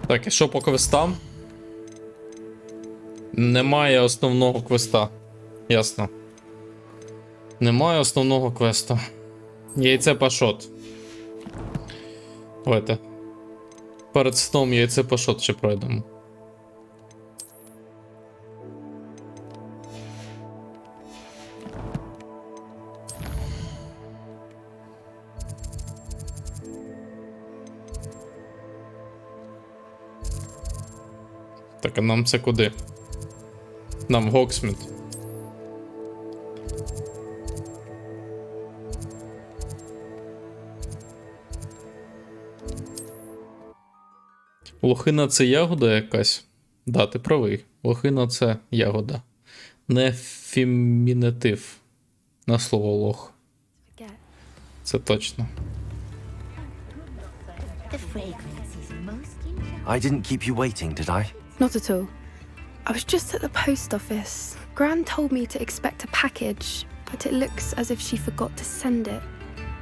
Так, і що по квестам? Немає основного квеста. Ясно. Немає основного квесту. Яйце пашот. Давайте. Перед сном яйце пашот ще пройдемо. Так, а нам це куди? Нам в Гоксміт. Лохина це ягода якась? Да, ти правий. Лохина це ягода. Не фемінітив на слово лох. Це точно. I didn't keep you waiting, did I? Not at all. I was just at the post office. Gran told me to expect a package, but it looks as if she forgot to send it.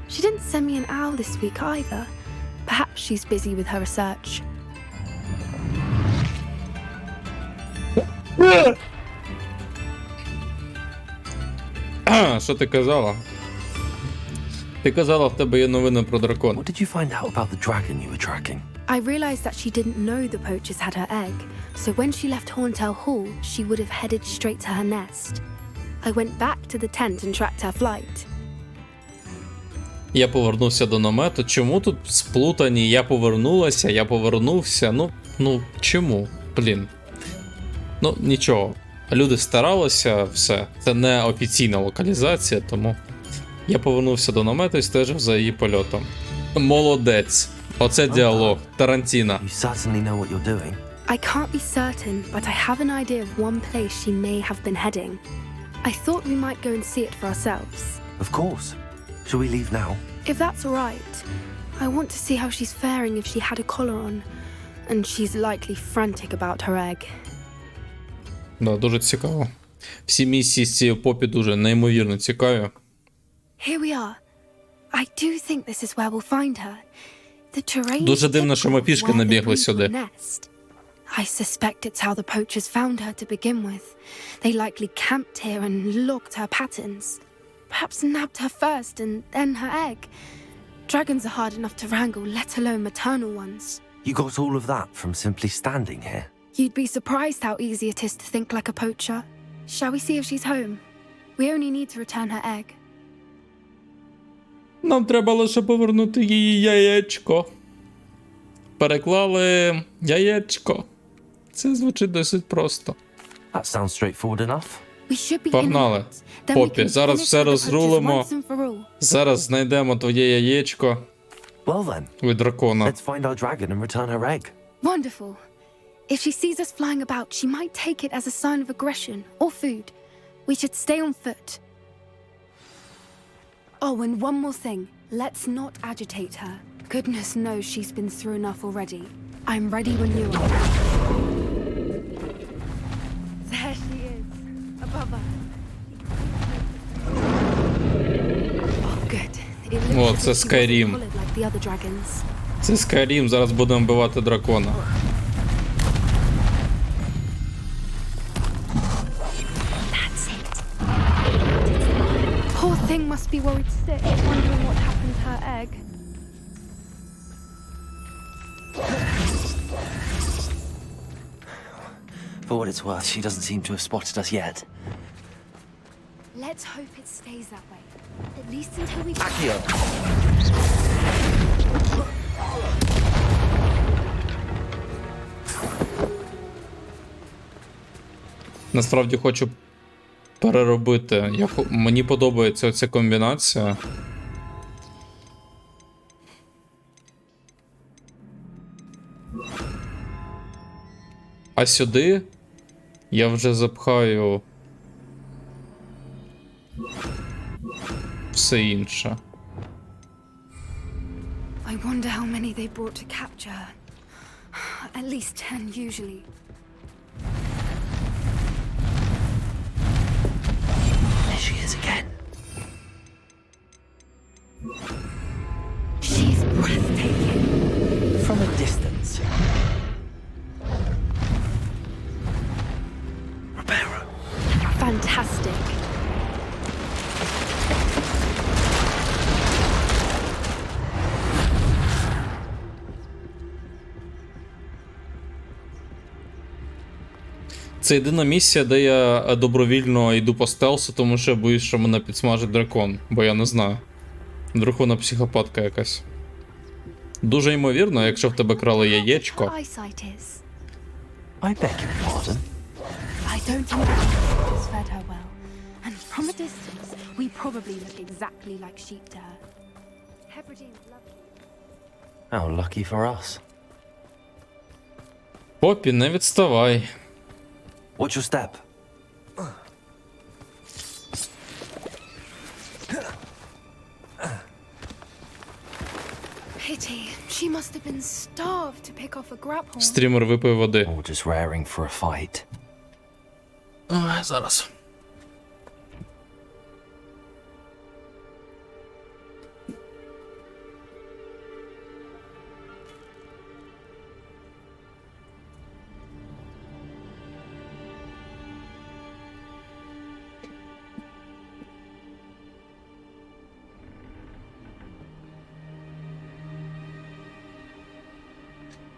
She didn't send me an owl this week either. Perhaps she's busy with her research. Що ти казала? Ти казала, в тебе є новини про дракона. What did you find out about the dragon you were tracking? I realized that she didn't know the poachers had her egg, so when she left Horntail Hall, she would have headed straight to her nest. I went back to the tent and tracked her flight. Я повернувся до намету. Чому тут сплутані? Я повернулася, я повернувся. Ну, чому? Блін. Ну, нічого. Люди старалися, все. Це не офіційна локалізація, тому я повернувся до намету і стежив за її польотом. Молодець. Оце діалог. Тарантіно. You certainly know what you're doing. I can't be certain, but I have an idea of one place she may have been heading. I thought we might go and see it for ourselves. Of course. Shall we leave now? If that's all right. I want to see how she's faring if she had a collar on. And she's likely frantic about her egg. Да, дуже цікаво. Всі місії з цієї попі дуже неймовірно цікаві. Here we are. I do think this is where we'll find her. The terrain Дуже дивно, що ми пішки набігли сюди. I suspect it's how the poachers found her to begin with. They likely camped here and logged her patterns. Perhaps nabbed her first and then her egg. Dragons are hard enough to wrangle, let alone maternal ones. You got all of that from simply standing here? You'd be surprised how easy it is to think like a poacher. Shall we see if she's home? We only need to return her egg. Нам треба лише повернути її яєчко. Переклали яєчко. Це звучить досить просто. That sounds straightforward enough. We should be Погнали. Попі, зараз все розрулимо. Зараз знайдемо твоє яєчко. Well then, від дракона. let's find our dragon and return her egg. Wonderful. If she sees us flying about, she might take it as a sign of aggression or food. We should stay on foot. Oh, and one more thing. Let's not agitate her. Goodness knows she's been through enough already. I'm ready when you are. There she is, above us. Oh, good. О, це Скайрім. Це Скайрім, зараз будемо вбивати дракона. Poor thing must be worried sick, wondering what happened to her egg. For what it's worth, she doesn't seem to have spotted us yet. Let's hope it stays that way. At least until we... Accio! Насправді хочу переробити. Мені подобається ця комбінація. А сюди я вже запхаю все інше. I wonder how many they brought to capture her. At least 10 usually. There she is again. She's breathtaking. From a distance. Reparo. Fantastic. Це єдина місія, де я добровільно йду по стелсу, тому що я боюсь, що мене підсмажить дракон, бо я не знаю. Вдруг вона психопатка якась. Дуже ймовірно, якщо в тебе крали яєчко, I beg your pardon? I don't imagine the poachers fed her well. And from a distance, we probably look exactly like sheep to her. Hebrideans love you. How lucky for us. Поппі, не відставай. What's your step? Pity. She must have been starved to pick off a grapple. Стрімер випив води. Or just raring for a fight? Ой, зараз.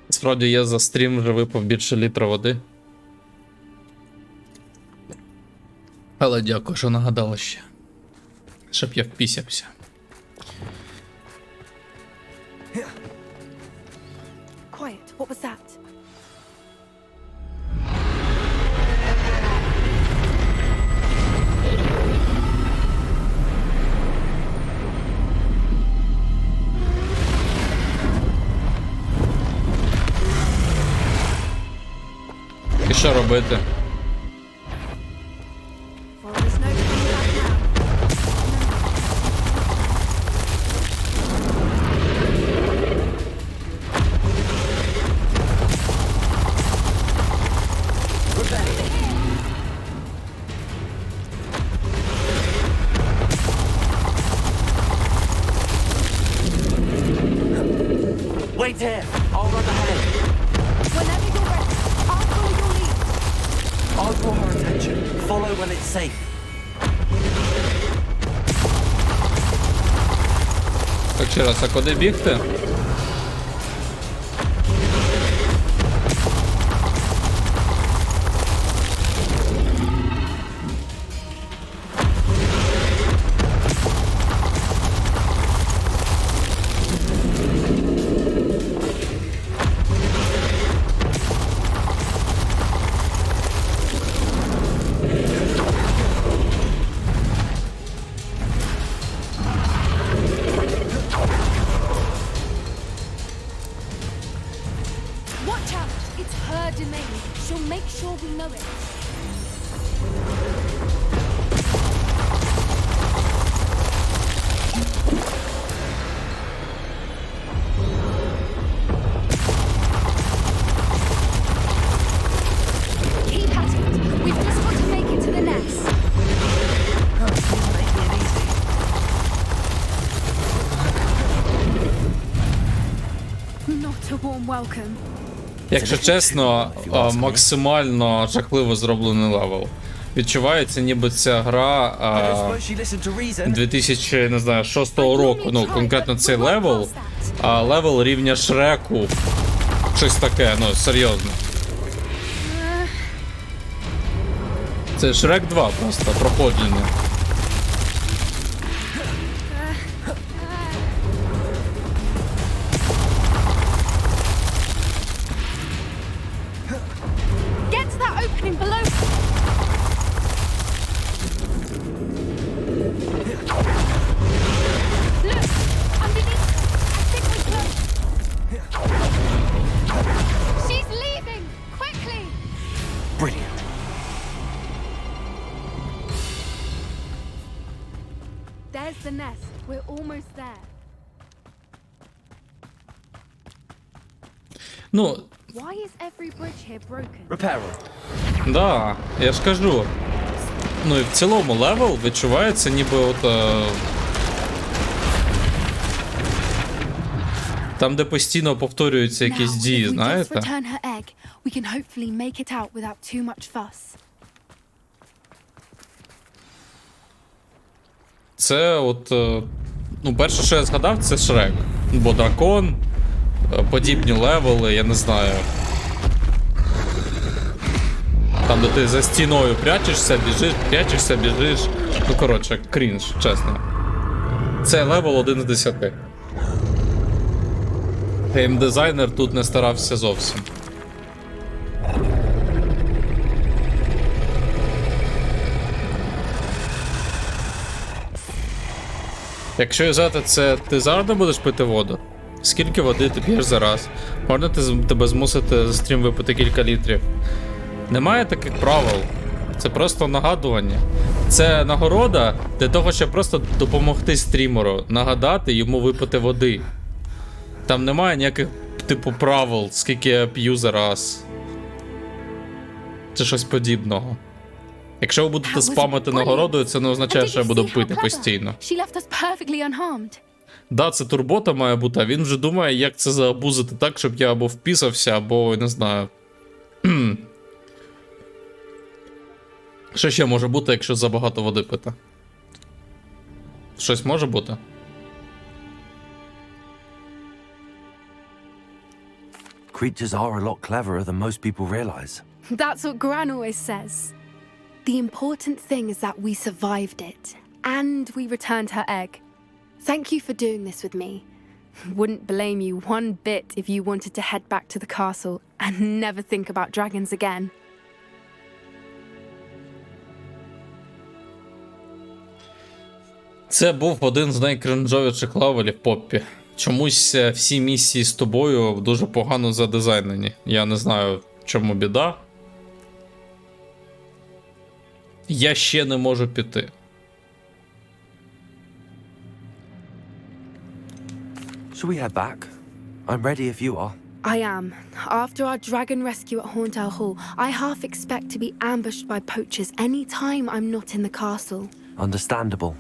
Справді я за стрім вже випив більше літра води. Але дякую, що нагадала ще. Щоб я впісявся. Quiet. What was that? І що робити? Well, there's no coming back now. Wait here! I'll run ahead. Whenever you're ready, I'll follow your lead. I'll draw her attention. Follow when it's safe. Так, ще раз, а куди бігти? Watch out! It's her domain. She'll make sure we know it. Keep at it. We've just got to make it to the nest. Not a warm welcome. Якщо чесно, максимально жахливо зроблений левел. Відчувається, ніби ця гра 2006 року, ну, конкретно цей левел, левел рівня Шреку. Щось таке, ну, серйозно. Це Шрек 2 просто, проходження. Get to that opening below. Look, underneath. I think we're close. She's leaving. Quickly. Brilliant. There's the nest. We're almost there. Ну, Why is every bridge here broken? Repair her. да, я ж кажу. Ну і в цілому левел відчувається, ніби от. Там, де постійно повторюються якісь Now, дії, if we just знаєте? return her egg, we can hopefully make it out without too much fuss. Це от. Ну, перше, що я згадав, це Шрек. Бо дракон, подібні левели, я не знаю. Там, де ти за стіною прячешся, біжиш. Ну, коротше, крінж, чесно. Це левел 1 з 10. Геймдизайнер тут не старався зовсім. Якщо взяти це, ти завжди будеш пити воду? Скільки води ти п'єш за раз? Можна тебе змусити за стрім випити кілька літрів? Немає таких правил. Це просто нагадування. Це нагорода для того, щоб просто допомогти стрімеру, нагадати йому випити води. Там немає ніяких, типу, правил, скільки я п'ю за раз. Чи щось подібного. Якщо ви будете спамити нагородою, це не означає, що я буду пити постійно. Да, це турбота має бути, а він вже думає, як це заабузити так, щоб я або впісався, або, не знаю. Що ще може бути, якщо забагато води пити? Щось може бути? Creatures are a lot cleverer than most people realize. That's what Gran always says. The important thing is that we survived it, and we returned her egg. Thank you for doing this with me. Wouldn't blame you one bit if you wanted to head back to the castle and never think about dragons again. Це був один з найкринжовіших левелів Поппі. Чомусь всі місії з тобою дуже погано задизайнені. Я не знаю, в чому біда. Я ще не можу піти. Shall we head back? I'm ready if you are. I am. After our dragon rescue at Horndale Hall, I half expect to be ambushed by poachers any time I'm not in the castle. Understandable.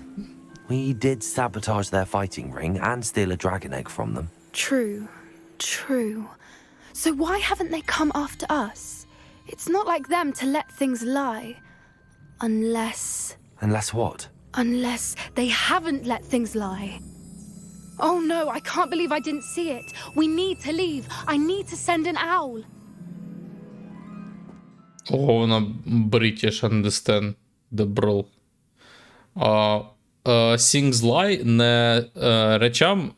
We did sabotage their fighting ring and steal a dragon egg from them. True. True. So why haven't they come after us? It's not like them to let things lie. Unless... Unless what? Unless they haven't let things lie. Oh no, I can't believe I didn't see it. We need to leave. I need to send an owl. Ого, вона British understandable. Things lie не речам,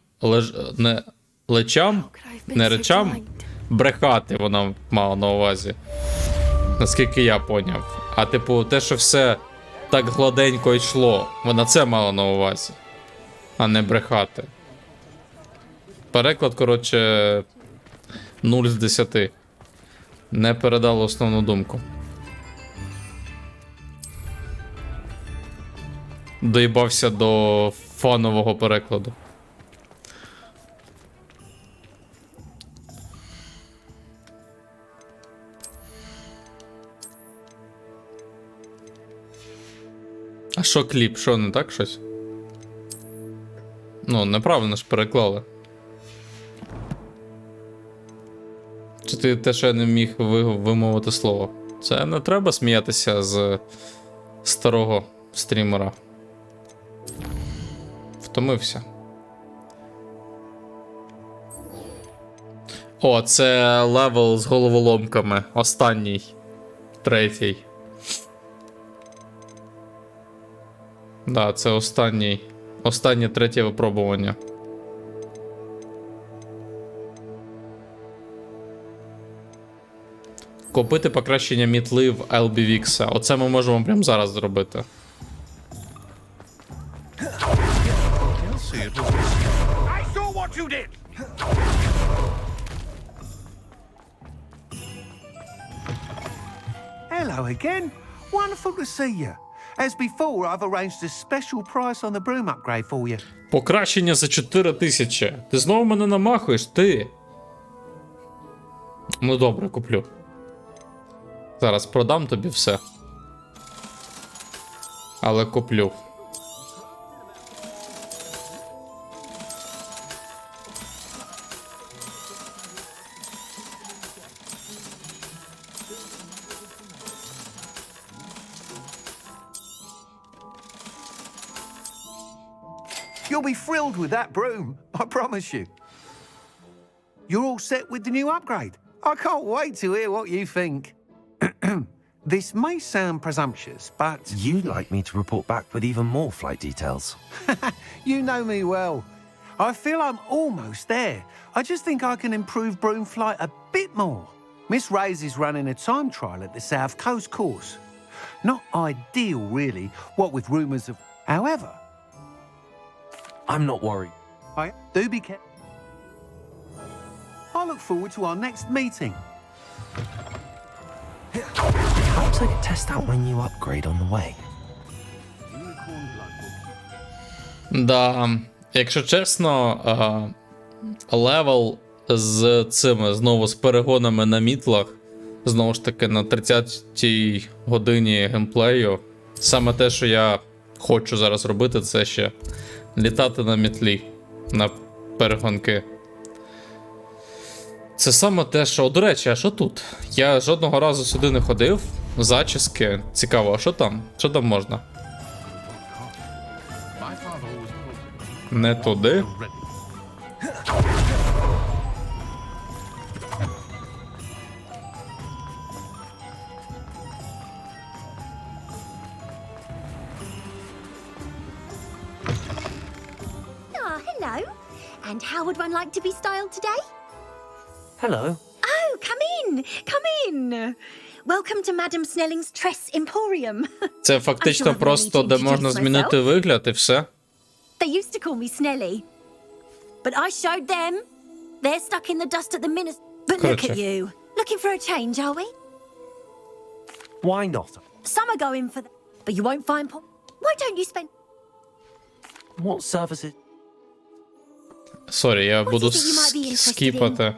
не лечам, не речам брехати вона мала на увазі. Наскільки я поняв. А типу, те, що все так гладенько йшло, вона це мала на увазі. А не брехати. Переклад, коротше, 0 з 10. Не передало основну думку. Доїбався до фанового перекладу. А що кліп? Що, не так щось? Ну, неправильно ж переклали. Чи ти те, що я не міг вимовити слово? Це не треба сміятися з старого стрімера. Втомився. О, це левел з головоломками. Останній. Третій. Да, це останній. Останнє третє випробування. Купити покращення мітли в LBVX. Оце ми можемо прямо зараз зробити. Hello again. Wonderful to see you. As before, I've arranged a special price on the broom upgrade for you. Покращення за 4000. Ти знову мене намахуєш, ти. Ну добре, куплю. Зараз продам тобі все. Але куплю. You'll be thrilled with that broom, I promise you. You're all set with the new upgrade. I can't wait to hear what you think. This may sound presumptuous, but... You'd like me to report back with even more flight details. You know me well. I feel I'm almost there. I just think I can improve broom flight a bit more. Miss Ray's is running a time trial at the South Coast course. Not ideal, really, what with rumours of... However, I'm not worried. Do be careful. I look forward to our next meeting. Perhaps I could test out my new upgrade on the way. Да, якщо чесно, левел з цими, знову з перегонами на мітлах, знову ж таки на 30-й годині геймплею, саме те, що я хочу зараз робити, це ще літати на мітлі, на перегонки. Це саме те, що... До речі, а що тут? Я жодного разу сюди не ходив. Зачіски. Цікаво, а що там? Що там можна? Не туди. Ah, hello. And how would one like to be styled today? Hello. Oh, come in. Come in. Welcome to Madam Snelling's Tress Emporium. Це фактично просто, де можна змінити вигляд і все. They used to call me Snelly. But I showed them. They're stuck in the dust at the minute. But look at you. Looking for a change, are we? Why not? Some are going for that. But you won't find... Why don't you spend... What services? Сорі, я буду скіпати.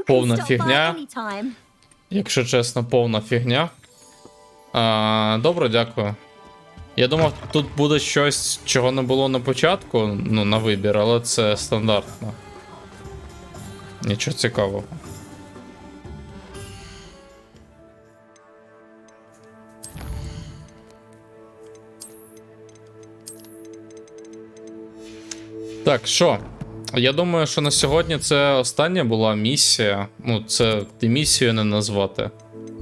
Повна фігня. Якщо чесно, повна фігня. Добре, дякую. Я думав, тут буде щось, чого не було на початку, ну, на вибір, але це стандартно. Нічого цікавого. Так, що? Я думаю, що на сьогодні це остання була місія. Ну, це і місію не назвати.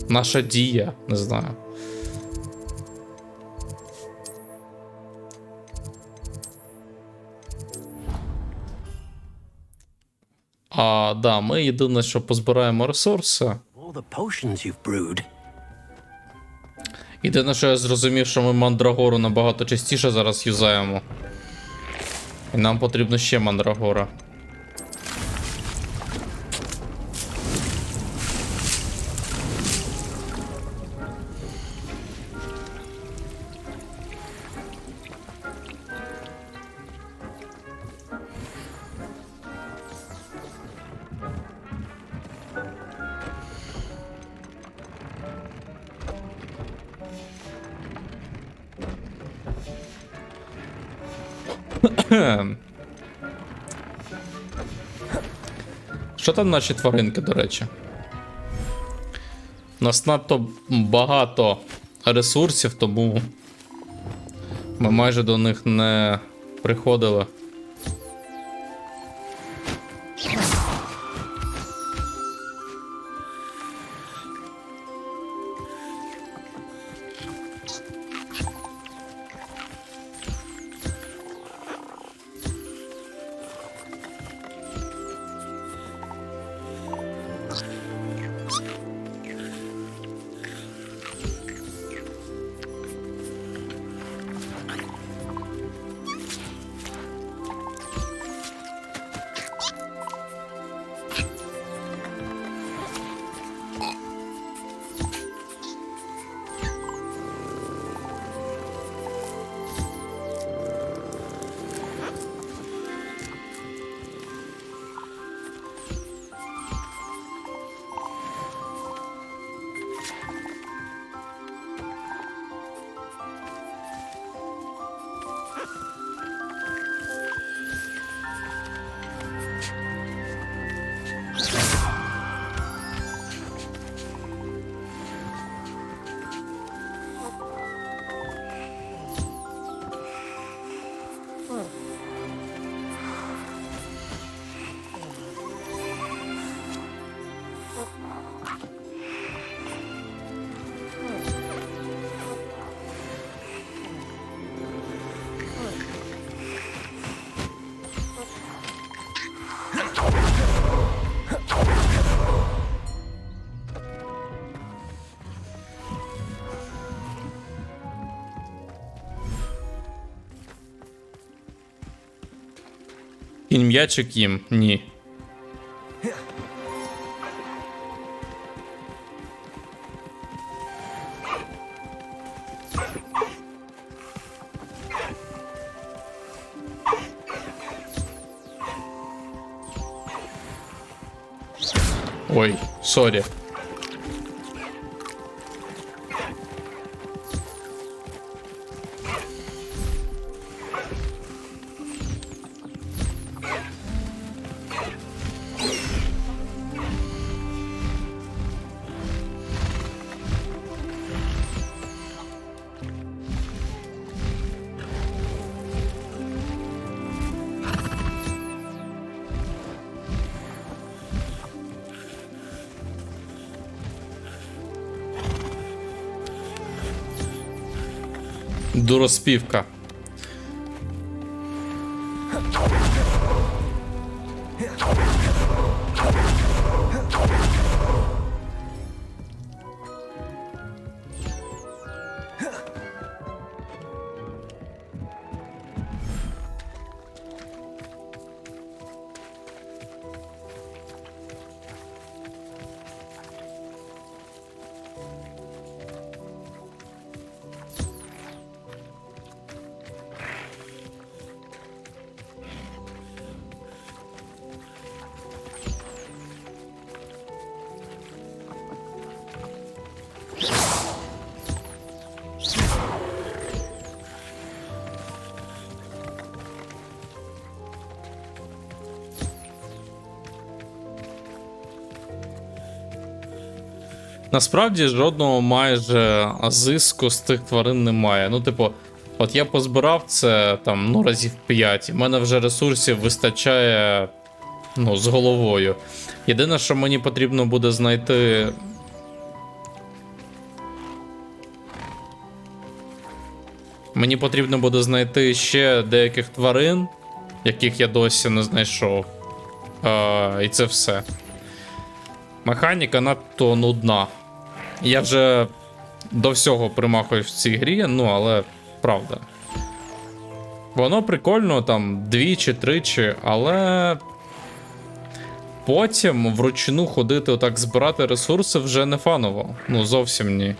Наша дія, не знаю. Да, ми єдине, що позбираємо ресурси. Єдине, що я зрозумів, що ми мандрагору набагато частіше зараз юзаємо. І нам потрібно ще мандрагора. Що там наші тваринки, до речі? У нас надто багато ресурсів, тому ми майже до них не приходили. Кинь м'ячик їм? Ні. Ой, сорі. Дуроспівка. Насправді жодного майже зиску з тих тварин немає. Ну, типу, от я позбирав це там, ну, разів 5. У мене вже ресурсів вистачає, ну, з головою. Єдине, що мені потрібно буде знайти. Мені потрібно буде знайти ще деяких тварин, яких я досі не знайшов. І це все. Механіка надто нудна. Я вже до всього примахуюсь в цій грі, ну, але правда. Воно прикольно, там, двічі, тричі, але потім вручну ходити отак збирати ресурси вже не фаново. Ну, зовсім ні.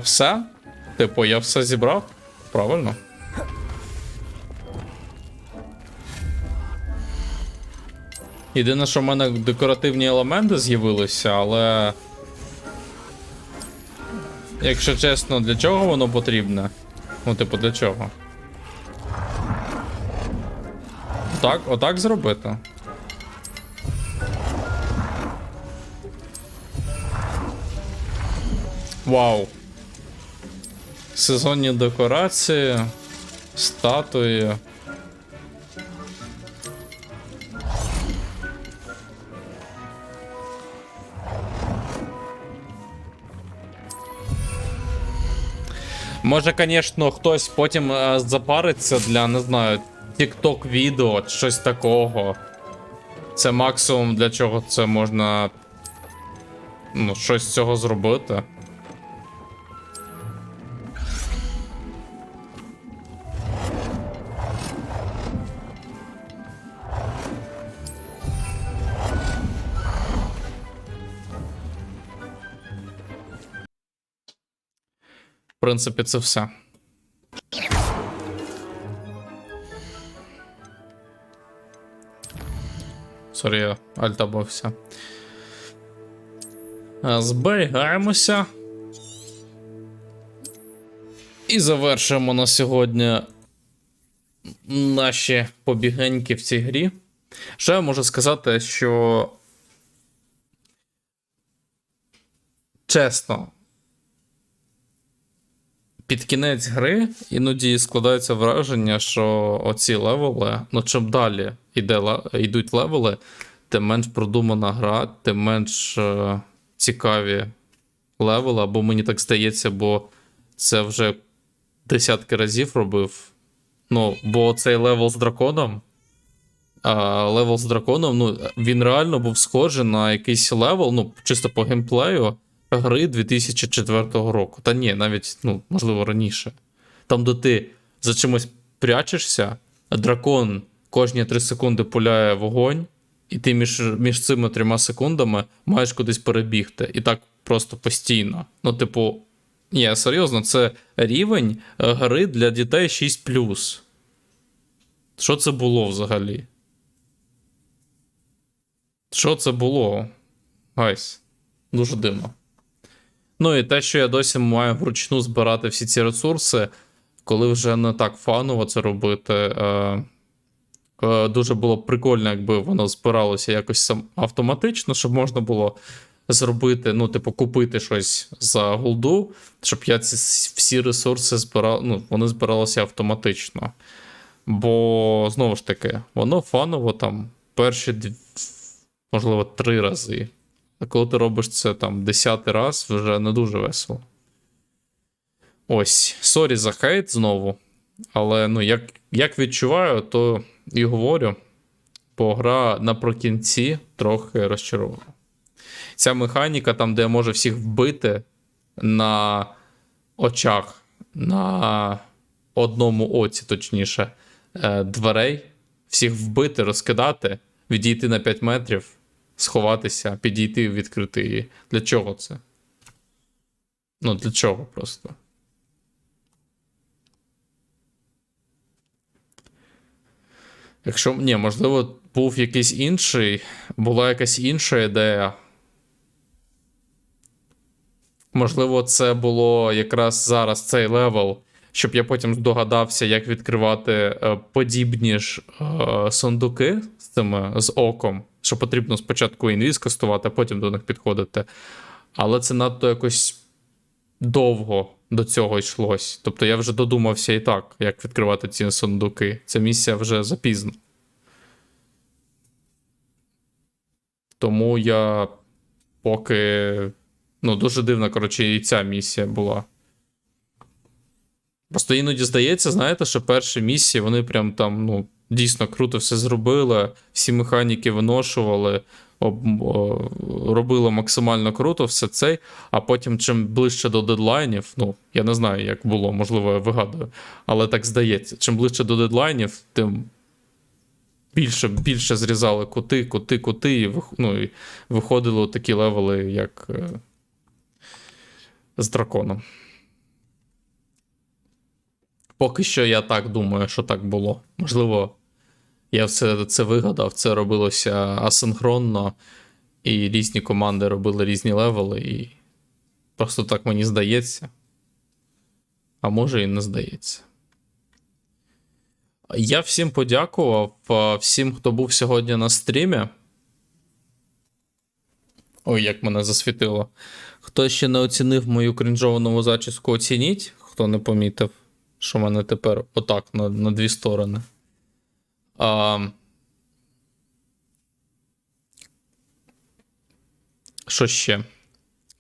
Все? Типу, я все зібрав? Правильно? Єдине, що в мене декоративні елементи з'явилися, але... Якщо чесно, для чого воно потрібне? Ну, типу, для чого? Так, отак зробити? Вау. Сезонні декорації, статуї. Може, звісно, хтось потім запариться для, не знаю, TikTok відео, щось такого. Це максимум, для чого це можна, ну, щось з цього зробити. В принципі, це все. Сорі, я альтабався. Зберігаємося. І завершуємо на сьогодні наші побігеньки в цій грі. Що я можу сказати, що чесно, під кінець гри іноді складається враження, що оці левели, ну чим далі йдуть левели, тим менш продумана гра, тим менш цікаві левели, або мені так здається, бо це вже десятки разів робив. Ну, бо цей левел з драконом, ну, він реально був схожий на якийсь левел, ну, чисто по геймплею, гри 2004 року. Та ні, навіть, ну, можливо, раніше. Там, де ти за чимось прячешся, дракон кожні 3 секунди пуляє вогонь, і ти між цими 3 секундами маєш кудись перебігти. І так просто постійно. Ну, типу, ні, серйозно, це рівень гри для дітей 6+. Що це було взагалі? Що це було? Гайс, дуже дивно. Ну і те, що я досі маю вручну збирати всі ці ресурси, коли вже не так фаново це робити, дуже було б прикольно, якби воно збиралося якось автоматично, щоб можна було зробити, ну, типу, купити щось за голду, щоб я ці всі ресурси збирав, ну, вони збиралися автоматично. Бо, знову ж таки, воно фаново там перші, можливо, 3 рази. А коли ти робиш це там 10-й раз, вже не дуже весело. Ось, сорі за хейт знову. Але, ну, як відчуваю, то і говорю, бо гра наприкінці трохи розчарована. Ця механіка, там, де я можу всіх вбити на очах, на одному оці, точніше, дверей, всіх вбити, розкидати, відійти на 5 метрів, сховатися, підійти, відкрити її. Для чого це? Ну, для чого просто? Якщо, ні, можливо, був якийсь інший, була якась інша ідея. Можливо, це було якраз зараз цей левел, щоб я потім здогадався, як відкривати подібні ж сундуки з оком, що потрібно спочатку інвіз кастувати, а потім до них підходити. Але це надто якось довго до цього йшлось. Тобто я вже додумався і так, як відкривати ці сундуки. Ця місія вже запізно. Тому я поки... Ну, дуже дивна, коротше, і ця місія була. Просто іноді здається, знаєте, що перші місії, вони прям там, ну, дійсно круто все зробили, всі механіки виношували, робили максимально круто все це, а потім чим ближче до дедлайнів, ну, я не знаю, як було, можливо, я вигадую, але так здається, чим ближче до дедлайнів, тим більше зрізали кути, і виходили такі левели, як з драконом. Поки що я так думаю, що так було. Можливо, я все це вигадав, це робилося асинхронно, і різні команди робили різні левели, і просто так мені здається. А може і не здається. Я всім подякував, всім, хто був сьогодні на стрімі. Ой, як мене засвітило. Хто ще не оцінив мою крінжовану зачіску, оцініть, хто не помітив, що в мене тепер отак на 2 сторони. Що ще?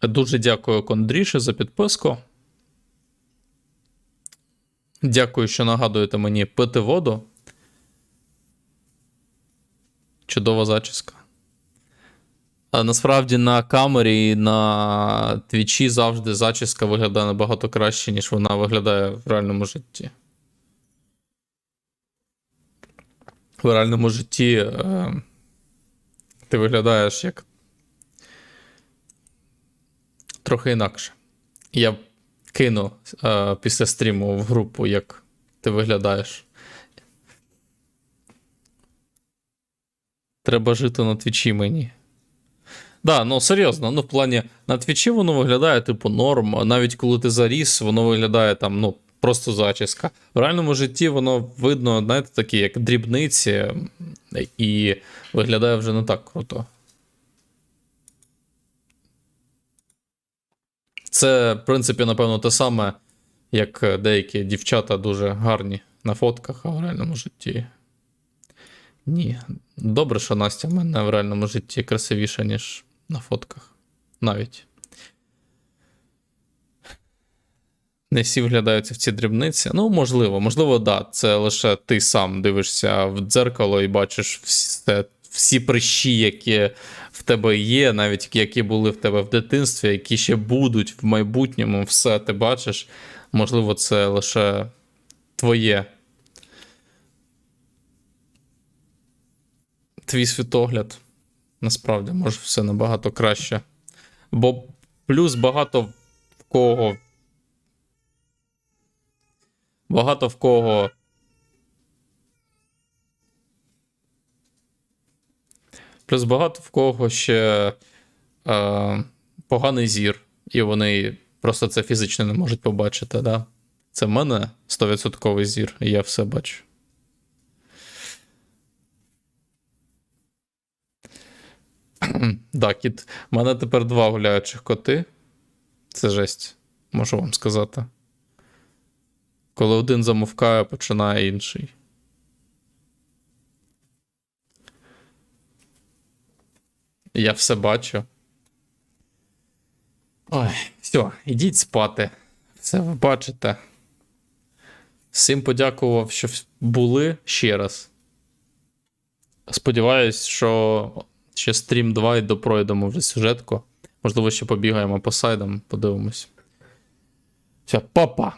Дуже дякую Кондріше за підписку. Дякую, що нагадуєте мені пити воду. Чудова зачіска. А насправді на камері і на твічі завжди зачіска виглядає набагато краще, ніж вона виглядає в реальному житті. В реальному житті ти виглядаєш як трохи інакше. Я кину після стріму в групу, як ти виглядаєш. Треба жити на твічі мені. Да, ну серйозно, ну в плані на твічі воно виглядає типу норм, а навіть коли ти заріс, воно виглядає там, ну, просто зачіска. В реальному житті воно видно, знаєте, такі, як дрібниці, і виглядає вже не так круто. Це, в принципі, напевно, те саме, як деякі дівчата дуже гарні на фотках, а в реальному житті ні. Добре, що Настя в мене в реальному житті красивіша, ніж на фотках. Навіть. Не всі вглядаються в ці дрібниці. Ну, можливо, да. Це лише ти сам дивишся в дзеркало і бачиш всі прищі, які в тебе є, навіть які були в тебе в дитинстві, які ще будуть в майбутньому, все ти бачиш. Можливо, це лише твій світогляд. Насправді, може все набагато краще. Бо плюс багато в кого ще поганий зір, і вони просто це фізично не можуть побачити, да? Це в мене 100% зір, і я все бачу. Да, кіт. У мене тепер 2 гуляючих коти. Це жесть, можу вам сказати. Коли один замовкає, починає інший. Я все бачу. Ой, все, ідіть спати. Все ви бачите. Всім подякував, що були ще раз. Сподіваюсь, що ще стрім 2 і допройдемо вже сюжетку. Можливо, ще побігаємо по сайдам, подивимось. Все, па-па!